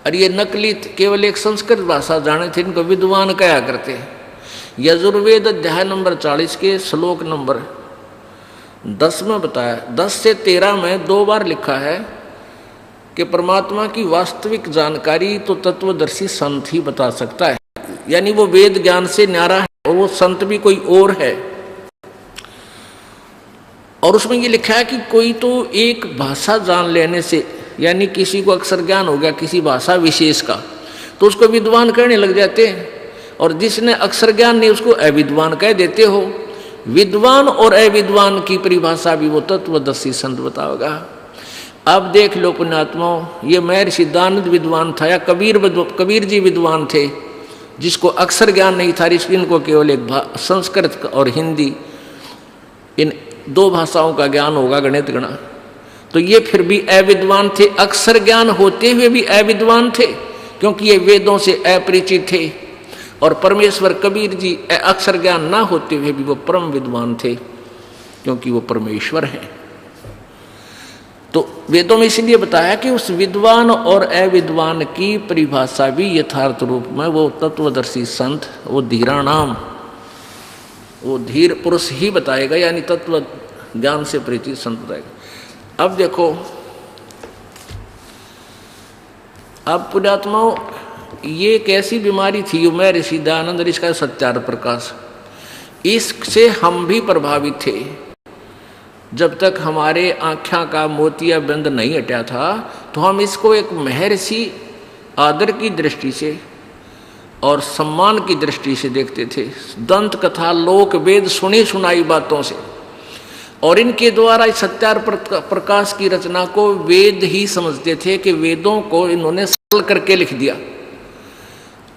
और ये नकली केवल एक संस्कृत भाषा जाने थे, इनको विद्वान कहा करते हैं। यजुर्वेद अध्याय नंबर 40 के श्लोक नंबर 10 में बताया, 10 से 13 में 2 बार लिखा है कि परमात्मा की वास्तविक जानकारी तो तत्वदर्शी संत ही बता सकता है, यानी वो वेद ज्ञान से न्यारा है और वो संत भी कोई और है। और उसमें ये लिखा है कि कोई तो एक भाषा जान लेने से, यानी किसी को अक्षर ज्ञान हो गया किसी भाषा विशेष का, तो उसको विद्वान कहने लग जाते हैं, और जिसने अक्षर ज्ञान नहीं उसको अविद्वान कह देते हो। विद्वान और अविद्वान की परिभाषा भी वो तत्वदर्शी संत बताओगा। अब देख लो पुण्यात्माओं, ये महर्षि दानंद विद्वान था या कबीर जी विद्वान थे, जिसको अक्षर ज्ञान नहीं था, इनको केवल एक संस्कृत और हिंदी इन 2 भाषाओं का ज्ञान होगा, गणित गणा, तो ये फिर भी अविद्वान थे। अक्षर ज्ञान होते हुए भी अविद्वान थे, क्योंकि ये वेदों से अपरिचित थे। और परमेश्वर कबीर जी अक्षर ज्ञान ना होते हुए भी वो परम विद्वान थे, क्योंकि वो परमेश्वर है। तो वेदों में इसलिए बताया कि उस विद्वान और अविद्वान की परिभाषा भी यथार्थ रूप में वो तत्वदर्शी संत, वो धीराणाम, वो धीर पुरुष ही बताएगा, यानी तत्व ज्ञान से परिचित संत बताएगा। अब देखो, अब पुण्यात्माओं, ये कैसी बीमारी थी महर्षि दयानंद, इसका सत्यार प्रकाश, इससे हम भी प्रभावित थे। जब तक हमारे आँखों का मोतिया बंद नहीं हटा था, तो हम इसको एक महर्षि आदर की दृष्टि से और सम्मान की दृष्टि से देखते थे। दंत कथा, लोक वेद सुनी सुनाई बातों से, और इनके द्वारा इस सत्यार प्रकाश की रचना को वेद ही समझते थे कि वेदों को इन्होंने सरल करके लिख दिया।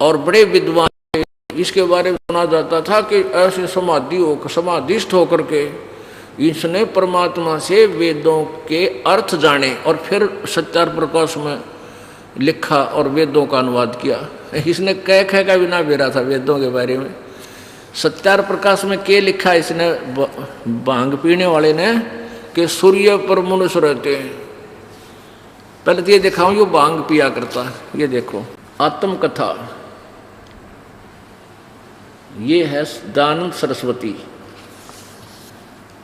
और बड़े विद्वान इसके बारे में सुना जाता था कि ऐसे समाधिस्थ होकर के इसने परमात्मा से वेदों के अर्थ जाने और फिर सत्यार प्रकाश में लिखा और वेदों का अनुवाद किया। इसने कह का भी ना बेरा था वेदों के बारे में। सत्यार प्रकाश में क्या लिखा इसने, भांग पीने वाले ने, कि सूर्य पर मनुष्य रहते हैं। पहले तो ये दिखाऊं, यो भांग पिया करता है। ये देखो आत्मकथा, ये है दानंद सरस्वती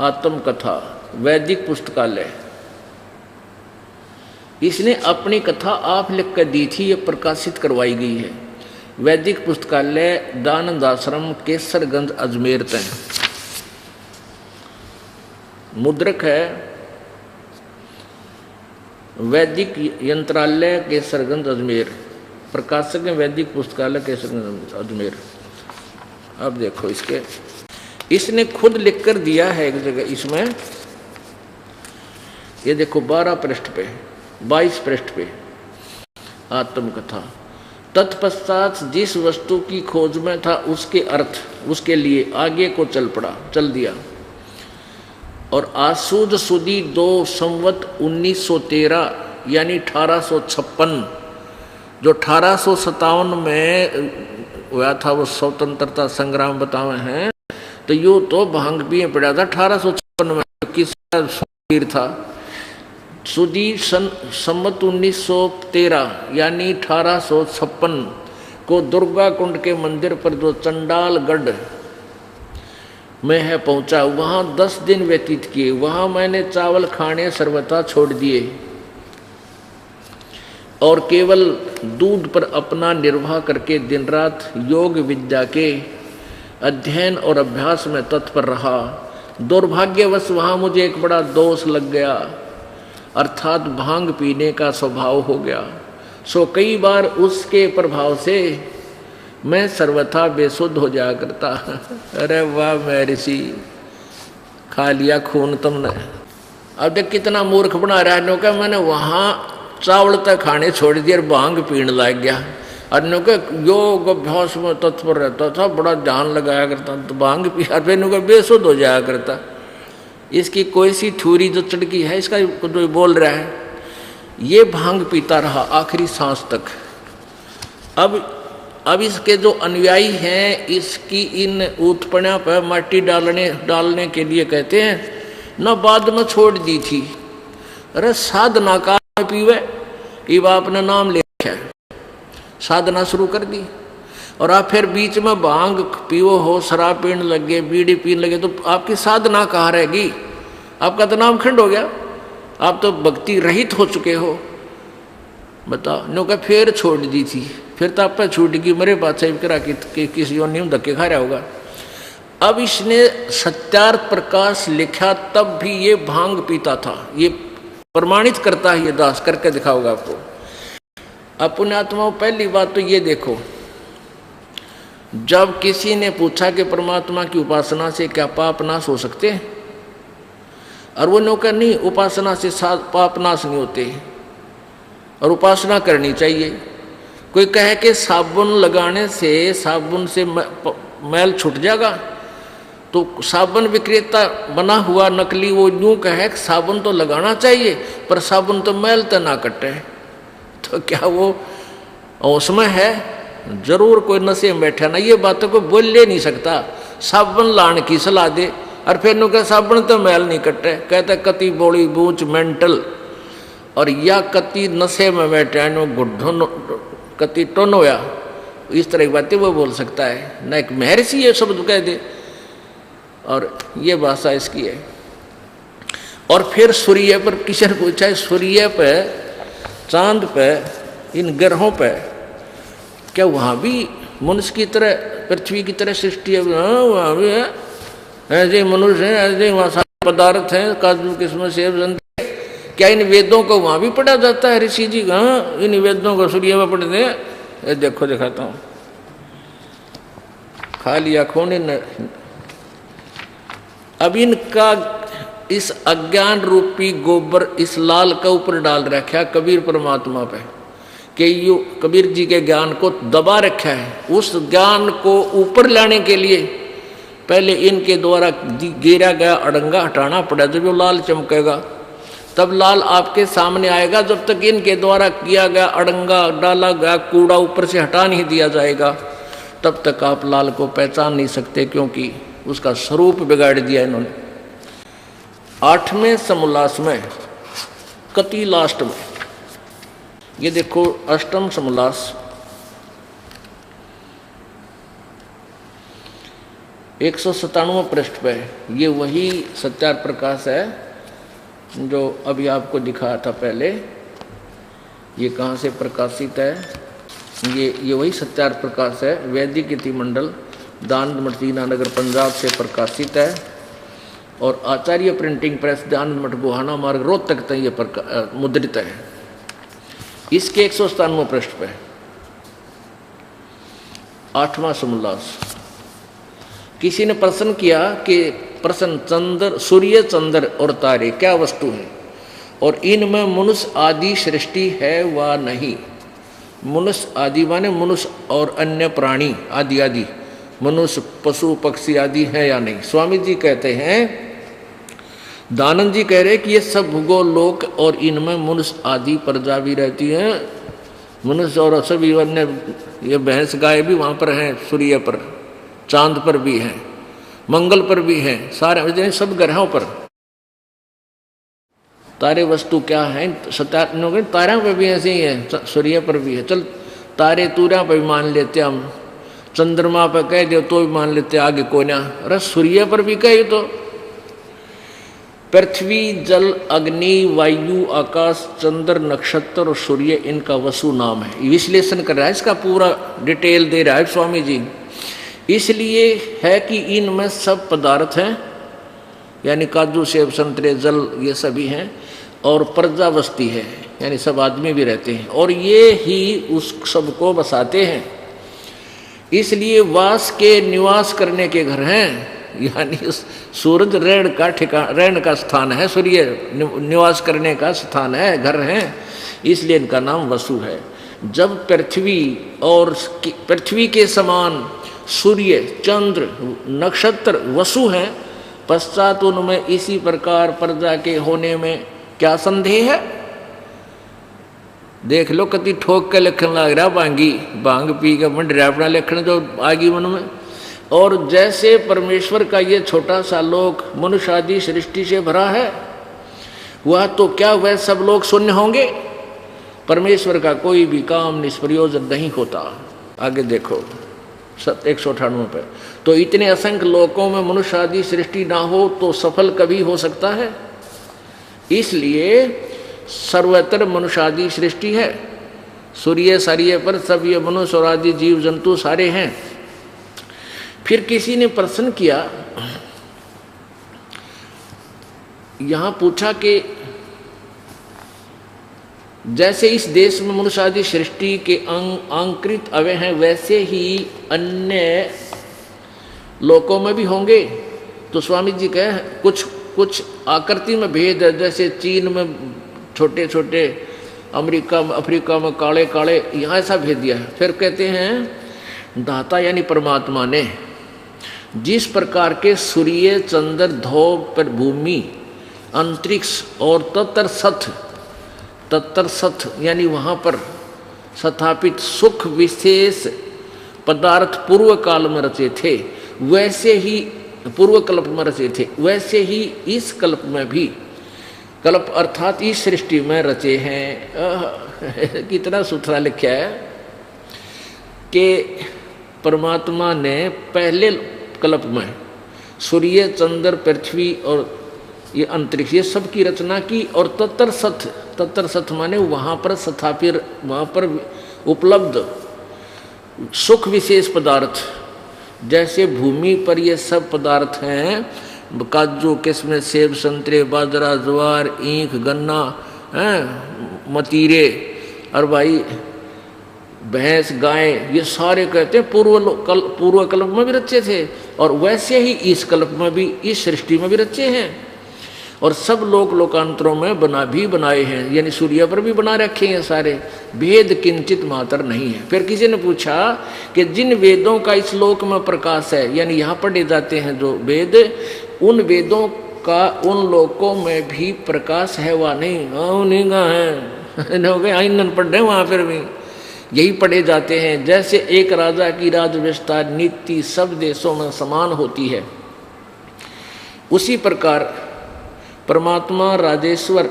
आत्मकथा, वैदिक पुस्तकालय। इसने अपनी कथा आप लिख कर दी थी, ये प्रकाशित करवाई गई है। वैदिक पुस्तकालय, दानंद आश्रम, केसरगंज, अजमेर तय। मुद्रक है वैदिक यंत्रालय, केसरगंज, अजमेर। प्रकाशक है वैदिक पुस्तकालय, केसरगंज, अजमेर। अब देखो इसने खुद लिख कर दिया है एक जगह, इसमें ये देखो 12 पृष्ठ पे, 22 पृष्ठ पे आत्मकथा। तत्पश्चात जिस वस्तु की खोज में था उसके अर्थ, उसके लिए आगे को चल दिया। और आसूद सुदी 2 संवत 1913 यानी 1856, जो 1857 में हुआ था, वो स्वतंत्रता संग्राम बतावे हैं। तो यूँ तो भांग पिए पड़ा था 1856 में, किसका वीर था। सुदी संवत 1913 यानी 1856 को दुर्गा कुंड के मंदिर पर जो चंडालगढ़ में है पहुंचा, वहां 10 दिन व्यतीत किए। वहां मैंने चावल खाने सर्वथा छोड़ दिए और केवल दूध पर अपना निर्वाह करके दिन रात योग विद्या के अध्ययन और अभ्यास में तत्पर रहा। दुर्भाग्यवश वहां मुझे एक बड़ा दोष लग गया, अर्थात भांग पीने का स्वभाव हो गया। सो कई बार उसके प्रभाव से मैं सर्वथा बेसुध हो जाया करता। अरे वाह महर्षि, खा लिया खून तुमने। अब देख कितना मूर्ख बना रहा है। क्या मैंने वहाँ चावल तक खाने छोड़ दिए और भांग पीने लग गया। अन्यों के योग अभ्यास में तत्पर रहता था, बड़ा ध्यान लगाया करता, तो भांग पिया फिर बेसुध हो जाया करता। इसकी कोई सी थ्योरी जो चढ़की है, इसका जो बोल रहा है, ये भांग पीता रहा आखिरी सांस तक। अब इसके जो अनुयायी हैं, इसकी इन उत्पन्ना पर माटी डालने के लिए कहते हैं न, बाद में छोड़ दी थी। अरे साधना का पीवे, इब आपने नाम ले रखा है, साधना शुरू कर दी। और आप फिर बीच में भांग पीओ हो, शराब पीने लगे, बीड़ी पीने लगे, तो आपकी साधना कहाँ रहेगी? आपका तो नाम खंड हो गया, आप तो भक्ति रहित हो चुके हो। बताओ, नो का फिर छोड़ दी थी, फिर तो आप छूट गई, मेरे बात साहिब करा कि किसी और नहीं धक्के खा रहा होगा। अब इसने सत्यार्थ प्रकाश लिखा, तब भी ये भांग पीता था, ये प्रमाणित करता है, ये दास करके दिखाओगा आपको। अपने आत्माओं, पहली बात तो ये देखो, जब किसी ने पूछा कि परमात्मा की उपासना से क्या पाप नाश हो सकते हैं, और वो नो कहा नहीं, उपासना से पाप नाश नहीं होते और उपासना करनी चाहिए। कोई कहे कि साबुन लगाने से साबुन से मैल छूट जाएगा, तो साबुन विक्रेता बना हुआ नकली वो यूं कहे कि साबुन तो लगाना चाहिए पर साबुन तो मैल तो ना कटे, तो क्या वो उसमें है? जरूर कोई नशे में बैठा ना, ये बातों को बोल ले नहीं सकता। साबुन लाने की सलाह दे और फिर नु कहे साबुन तो मैल नहीं कटे, कहते कति बोली बूझ मेंटल, और या कति नशे में बैठा नो गुड्ढो कति टोन होया, इस तरह की बातें वो बोल सकता है ना। एक महर्षि ये शब्द कह दे, और ये भाषा इसकी है। और फिर सूर्य पर किसी ने पूछा है, सूर्य पे, चांद पे, इन ग्रहों पे क्या वहाँ भी मनुष्य की तरह, पृथ्वी की तरह सृष्टि है? हाँ, वहाँ भी है, ऐसे मनुष्य हैं, ऐसे वहाँ सारे पदार्थ हैं, काजू किस्म सेब संतरे। क्या इन वेदों को वहाँ भी पढ़ा जाता है ऋषि जी? हाँ, इन वेदों को सूर्य में पढ़ते हैं। देखो दिखाता हूँ, खाली आँखों ने। अब इनका इस अज्ञान रूपी गोबर इस लाल का ऊपर डाल रखा कबीर परमात्मा पे, कि यो कबीर जी के ज्ञान को दबा रखा है। उस ज्ञान को ऊपर लाने के लिए पहले इनके द्वारा गिरा गया अड़ंगा हटाना पड़ा, जब वो लाल चमकेगा तब लाल आपके सामने आएगा। जब तक इनके द्वारा किया गया अड़ंगा, डाला गया कूड़ा ऊपर से हटा नहीं दिया जाएगा, तब तक आप लाल को पहचान नहीं सकते, क्योंकि उसका स्वरूप बिगाड़ दिया इन्होंने। 8वें समोल्लास में, कति लास्ट में, ये देखो 8वां समोल्लास 197 पृष्ठ पे, ये वही सत्यार्थ प्रकाश है जो अभी आपको दिखाया था पहले। ये कहाँ से प्रकाशित है? ये वही सत्यार्थ प्रकाश है, वैदिक इति मंडल, दानंद मठ दीनानगर पंजाब से प्रकाशित है, और आचार्य प्रिंटिंग प्रेस दानंद मठ गोहाना मार्ग रोहतक तक ये मुद्रित है। इसके 197 पृष्ठ पे 8वां समोल्लास। किसी ने प्रश्न किया कि प्रश्न, चंद्र, सूर्य, चंद्र और तारे क्या वस्तु है और इनमें मनुष्य आदि सृष्टि है व नहीं? मनुष्य आदि माने मनुष्य और अन्य प्राणी आदि आदि, मनुष्य पशु पक्षी आदि है या नहीं? स्वामी जी कहते हैं, दानंद जी कह रहे कि ये सब भूगोल लोक और इनमें मनुष्य आदि प्रजा भी रहती है। मनुष्य और सभी अन्य, ये भैंस गाय भी वहाँ पर हैं, सूर्य पर, चांद पर भी हैं, मंगल पर भी हैं, सारे सब ग्रहों पर। तारे वस्तु क्या है? तारों पर भी ऐसे ही है, सूर्य पर भी है। चल तारे तूरा पर भी मान लेते हम, चंद्रमा पर कह दो तो भी मान लेते, आगे कोई ना। अरे सूर्य पर भी कहे तो पृथ्वी, जल, अग्नि, वायु, आकाश, चंद्र, नक्षत्र और सूर्य इनका वसु नाम है। विश्लेषण कर रहा है, इसका पूरा डिटेल दे रहा है स्वामी जी। इसलिए है कि इनमें सब पदार्थ हैं, यानी काजू सेब संतरे जल ये सभी हैं, और प्रजा बसती है, यानी सब आदमी भी रहते हैं, और ये ही उस सब को बसाते हैं। इसलिए वास के निवास करने के घर हैं, यानी सूरज रहने का स्थान है, सूर्य निवास करने का स्थान है, घर है, इसलिए इनका नाम वसु है। जब पृथ्वी और पृथ्वी के समान सूर्य, चंद्र, नक्षत्र वसु हैं, पश्चात उनमें इसी प्रकार प्रजा के होने में क्या संदेह है? देख लो कति ठोक के लिखन लग रहा, भांग पी के मंड रहा अपना लिखन जो आगी मन में। और जैसे परमेश्वर का ये छोटा सा लोक मनुष्य आदि सृष्टि से भरा है, वह तो क्या वह सब लोग शून्य होंगे? परमेश्वर का कोई भी काम निष्प्रयोजन नहीं होता। आगे देखो, 198 पे। तो इतने असंख्य लोकों में मनुष्य आदि सृष्टि ना हो तो सफल कभी हो सकता है? इसलिए सर्वत्र मनुष्य आदि सृष्टि है। सूर्य सार्य पर सब ये मनुष्य और आदि जीव जंतु सारे हैं। फिर किसी ने प्रश्न किया, यहां पूछा कि जैसे इस देश में मनुष्य आदि सृष्टि के अंकृत अवय हैं, वैसे ही अन्य लोकों में भी होंगे? तो स्वामी जी कहे कुछ आकृति में भेद है, जैसे चीन में छोटे छोटे, अफ्रीका में काले काले, यहाँ ऐसा भेद दिया है। फिर कहते हैं दाता यानी परमात्मा ने जिस प्रकार के सूर्य चंद्र ध्रुव पर भूमि अंतरिक्ष और तत्तर सथ यानी वहाँ पर स्थापित सुख विशेष पदार्थ पूर्व काल में रचे थे, वैसे ही पूर्व कल्प में रचे थे, वैसे ही इस कल्प में भी, कल्प अर्थात इस सृष्टि में रचे हैं। कितना सुथरा लिखा है कि परमात्मा ने पहले कल्प में सूर्य चंद्र पृथ्वी और ये अंतरिक्ष ये सब की रचना की, और तत्तर सथ माने वहाँ पर स्थापित, वहाँ पर उपलब्ध सुख विशेष पदार्थ, जैसे भूमि पर ये सब पदार्थ हैं, काजू किस्में सेब संतरे बाजरा ज्वार ईख गन्ना मतीरे और भाई भैंस गाय, ये सारे कहते हैं पूर्व कल्प में भी रचे थे, और वैसे ही इस कल्प में भी, इस सृष्टि में भी रचे हैं। और सब लोकांतरों में बनाए हैं, यानी सूर्य पर भी बना रखे हैं सारे, भेद किंचित मात्र नहीं है। फिर किसी ने पूछा कि जिन वेदों का इस लोक में प्रकाश है, यानी यहाँ पढ़े जाते हैं जो वेद, उन वेदों का उन लोकों में भी प्रकाश है वा नहीं? नहीं का है, आइंदन पढ़ रहे वहाँ फिर भी यही पढ़े जाते हैं। जैसे एक राजा की राज व्यवस्था नीति सब देशों में समान होती है, उसी प्रकार परमात्मा राजेश्वर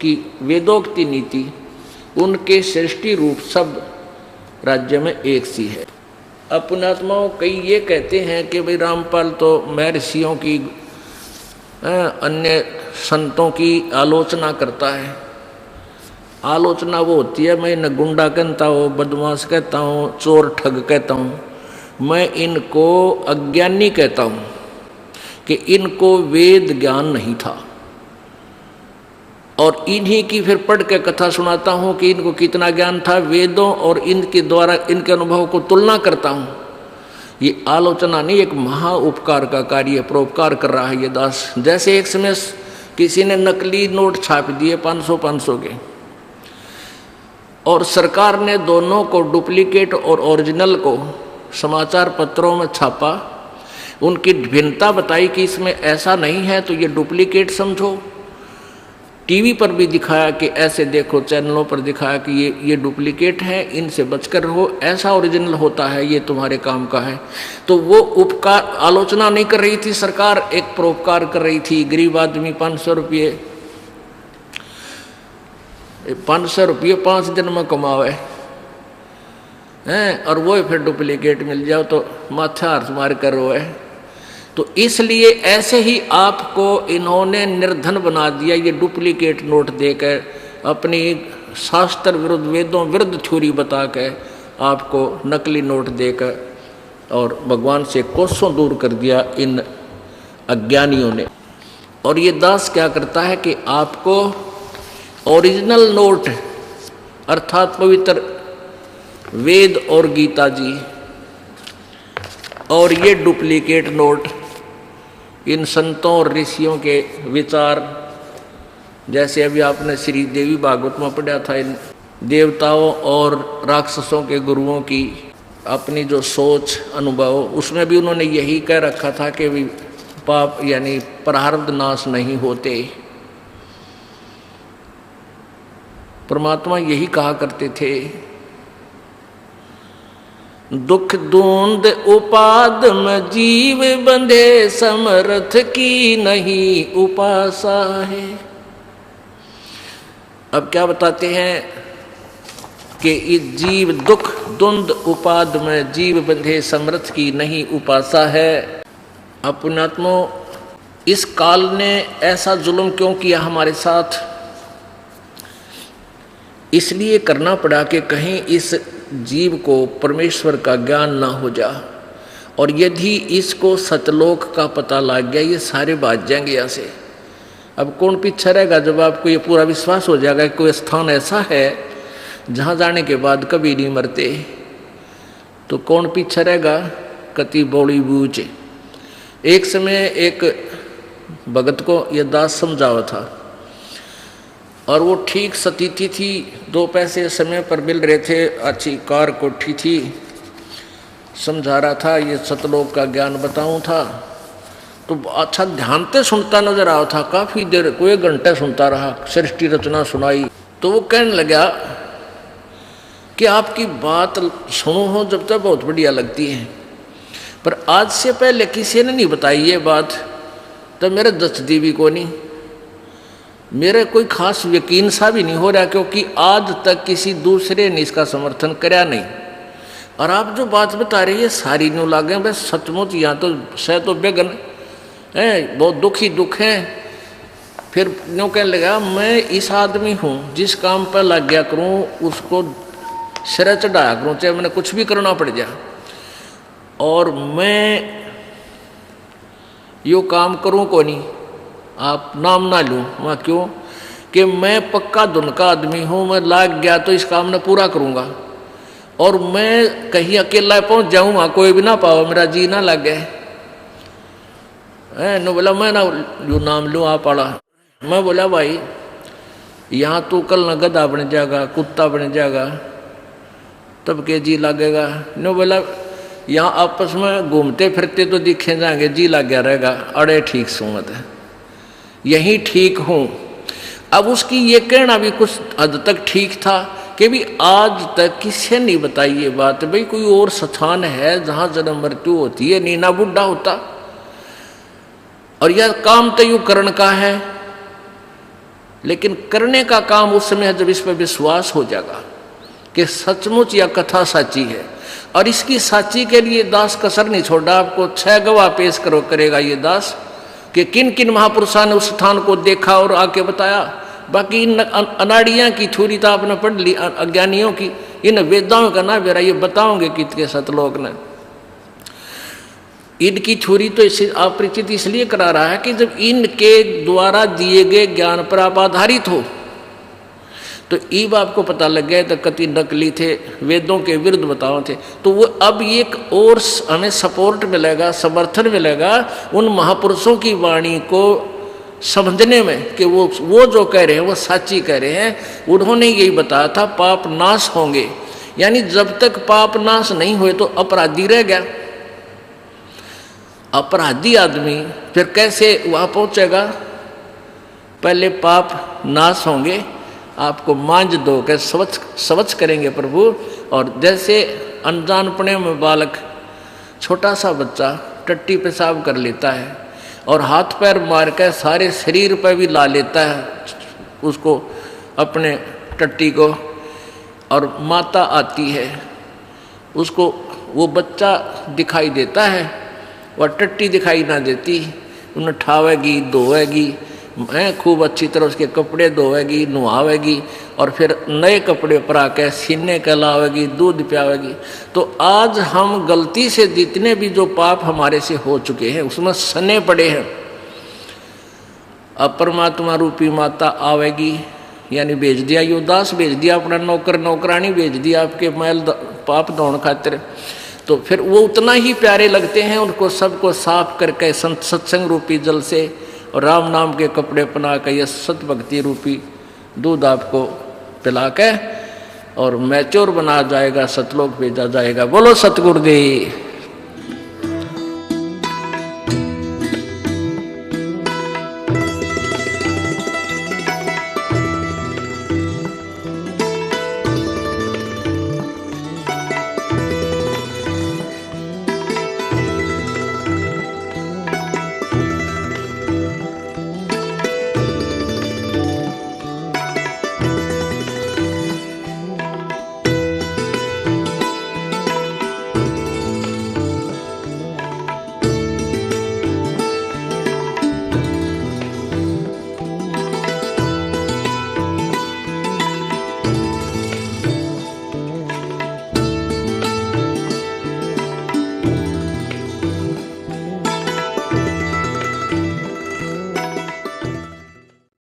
की वेदोक्ति नीति उनके सृष्टि रूप सब राज्य में एक सी है। अपनात्माओं कई ये कहते हैं कि भाई रामपाल तो महर्षियों की अन्य संतों की आलोचना करता है। आलोचना वो होती है, मैं इन्हें गुंडा कहता हूँ, बदमाश कहता हूँ, चोर ठग कहता हूँ, मैं इनको अज्ञानी कहता हूँ कि इनको वेद ज्ञान नहीं था, और इन्हीं की फिर पढ़ के कथा सुनाता हूँ कि इनको कितना ज्ञान था वेदों, और इनके द्वारा इनके अनुभव को तुलना करता हूँ। ये आलोचना नहीं, एक महा उपकार का कार्य, परोपकार कर रहा है ये दास। जैसे एक समय किसी ने नकली नोट छाप दिए 500 के, और सरकार ने दोनों को डुप्लीकेट और ओरिजिनल को समाचार पत्रों में छापा, उनकी भिन्नता बताई कि इसमें ऐसा नहीं है तो ये डुप्लीकेट समझो। टीवी पर भी दिखाया कि ऐसे देखो, चैनलों पर दिखाया कि ये डुप्लीकेट है, इनसे बचकर रहो, ऐसा ओरिजिनल होता है, ये तुम्हारे काम का है। तो वो उपकार आलोचना नहीं कर रही थी सरकार, एक परोपकार कर रही थी। गरीब आदमी 500 रुपये 5 दिन में कमावे हैं, और वो फिर डुप्लीकेट मिल जाओ तो माथा हाथ मार कर रोए। तो इसलिए ऐसे ही आपको इन्होंने निर्धन बना दिया, ये डुप्लीकेट नोट देकर, अपनी शास्त्र विरुद्ध वेदों विरुद्ध थ्योरी बता के आपको नकली नोट देकर, और भगवान से कोसों दूर कर दिया इन अज्ञानियों ने। और ये दास क्या करता है कि आपको ओरिजिनल नोट अर्थात पवित्र वेद और गीता जी, और ये डुप्लीकेट नोट इन संतों और ऋषियों के विचार, जैसे अभी आपने श्री देवी भागवत में पढ़ा था, इन देवताओं और राक्षसों के गुरुओं की अपनी जो सोच अनुभव, उसमें भी उन्होंने यही कह रखा था कि भी पाप यानी प्रारब्ध नाश नहीं होते। परमात्मा यही कहा करते थे, दुख दूंद उपाद में जीव बंधे, समर्थ की नहीं उपासा है। अब क्या बताते हैं कि इस जीव दुख द्वंद उपाद में जीव बंधे समर्थ की नहीं उपासा है। अपनात्मो, इस काल ने ऐसा जुल्म क्यों किया हमारे साथ? इसलिए करना पड़ा कि कहीं इस जीव को परमेश्वर का ज्ञान ना हो जा, और यदि इसको सतलोक का पता लग गया ये सारे भाग जाएंगे यहाँ से। अब कौन पीछे रहेगा? जब आपको ये पूरा विश्वास हो जाएगा कि कोई स्थान ऐसा है जहाँ जाने के बाद कभी नहीं मरते, तो कौन पीछे रहेगा? कति बौड़ी बूझ। एक समय एक भगत को ये दास समझावा था, और वो ठीक सतीथी थी, 2 पैसे समय पर मिल रहे थे, अच्छी कार कोठी थी, समझा रहा था, ये सतलोक का ज्ञान बताऊं था। तो अच्छा ध्यान से सुनता नजर आया था, काफ़ी देर, कोई घंटे सुनता रहा, सृष्टि रचना सुनाई। तो वो कहने लगा कि आपकी बात सुनो हो जब तक बहुत बढ़िया लगती है, पर आज से पहले किसी ने नहीं बताई ये बात, तो मेरे दचदी भी को नहीं, मेरे कोई खास यकीन सा भी नहीं हो रहा, क्योंकि आज तक किसी दूसरे ने इसका समर्थन कराया नहीं। और आप जो बात बता रही है सारी न्यू लागे, बस सचमुच यहाँ तो सह तो बेगन है, बहुत दुखी दुख है। फिर न्यू कहने लगा, मैं इस आदमी हूँ जिस काम पर लग गया करूँ उसको सिर चढ़ाया करूँ, चाहे मैंने कुछ भी करना पड़ जाए, और मैं यो काम करूँ को नहीं, आप नाम ना लूँ। वहाँ क्यों? कि मैं पक्का धुन का आदमी हूँ, मैं लाग गया तो इस काम ने पूरा करूँगा, और मैं कहीं अकेला पहुँच जाऊँ वहाँ कोई भी ना पाओ, मेरा जी ना लग गए। नो बोला मैं ना लूँ नाम लूँ आप आड़ा। मैं बोला भाई यहाँ तू कल न गधा बन जाएगा, कुत्ता बन जाएगा, तब के जी लगेगा? नो बोला यहाँ आपस में घूमते फिरते तो दिखे जाएंगे, जी लग गया रहेगा। अरे ठीक सुमत है, यही ठीक हूँ। अब उसकी ये कहना भी कुछ हद तक ठीक था कि भी आज तक किसी नहीं बताई ये बात, भाई कोई और स्थान है जहाँ जन्म मृत्यु होती है, नीना बुढ़ा होता। और यह काम तो यूँ करण का है, लेकिन करने का काम उस समय है जब इस पर विश्वास हो जाएगा कि सचमुच यह कथा सच्ची है। और इसकी सच्ची के लिए दास कसर नहीं छोड़ा, आपको 6 गवाह पेश करेगा ये दास कि किन किन महापुरुषों ने उस स्थान को देखा और आके बताया। बाकी इन अनाड़ियाँ की थोड़ी तो आपने पढ़ ली, अज्ञानियों की, इन वेदाओं का ना बेरा ये बताओगे कितने सतलोक ने। इनकी थोड़ी तो इससे अपरिचित इसलिए करा रहा है कि जब इनके द्वारा दिए गए ज्ञान पर आप आधारित हो, तो ईब आपको पता लग गया तो कति नकली थे, वेदों के विरुद्ध बताओ थे। तो वो अब एक और हमें सपोर्ट मिलेगा, समर्थन मिलेगा उन महापुरुषों की वाणी को समझने में कि वो जो कह रहे हैं वो सच्ची कह रहे हैं। उन्होंने यही बताया था पाप नाश होंगे, यानी जब तक पाप नाश नहीं हुए तो अपराधी रह गया। अपराधी आदमी फिर कैसे वहाँ पहुँचेगा? पहले पाप नाश होंगे, आपको मांझ दो के स्वच्छ करेंगे प्रभु। और जैसे अनजानपने में बालक, छोटा सा बच्चा टट्टी पेशाब कर लेता है और हाथ पैर मार कर सारे शरीर पर भी ला लेता है उसको, अपने टट्टी को, और माता आती है उसको, वो बच्चा दिखाई देता है वह टट्टी दिखाई ना देती, उन्हें ठावेगी, धोएगी, खूब अच्छी तरह उसके कपड़े धोएगी, नुहावेगी, और फिर नए कपड़े पर आकर सीने कहलावेगी, दूध पियावेगी। तो आज हम गलती से जितने भी जो पाप हमारे से हो चुके हैं उसमें सने पड़े हैं। अब परमात्मा रूपी माता आवेगी, यानी भेज दिया योदास, भेज दिया अपना नौकर नौकरानी, भेज दिया आपके मैल पाप धोने खातिर। तो फिर वो उतना ही प्यारे लगते हैं, उनको सबको साफ करके सत्संग रूपी जल से और राम नाम के कपड़े पहना कर यह सत भक्ति रूपी दूध आपको पिला के और मैच्योर बना जाएगा, सतलोक भेजा जाएगा। बोलो सतगुरुदेव।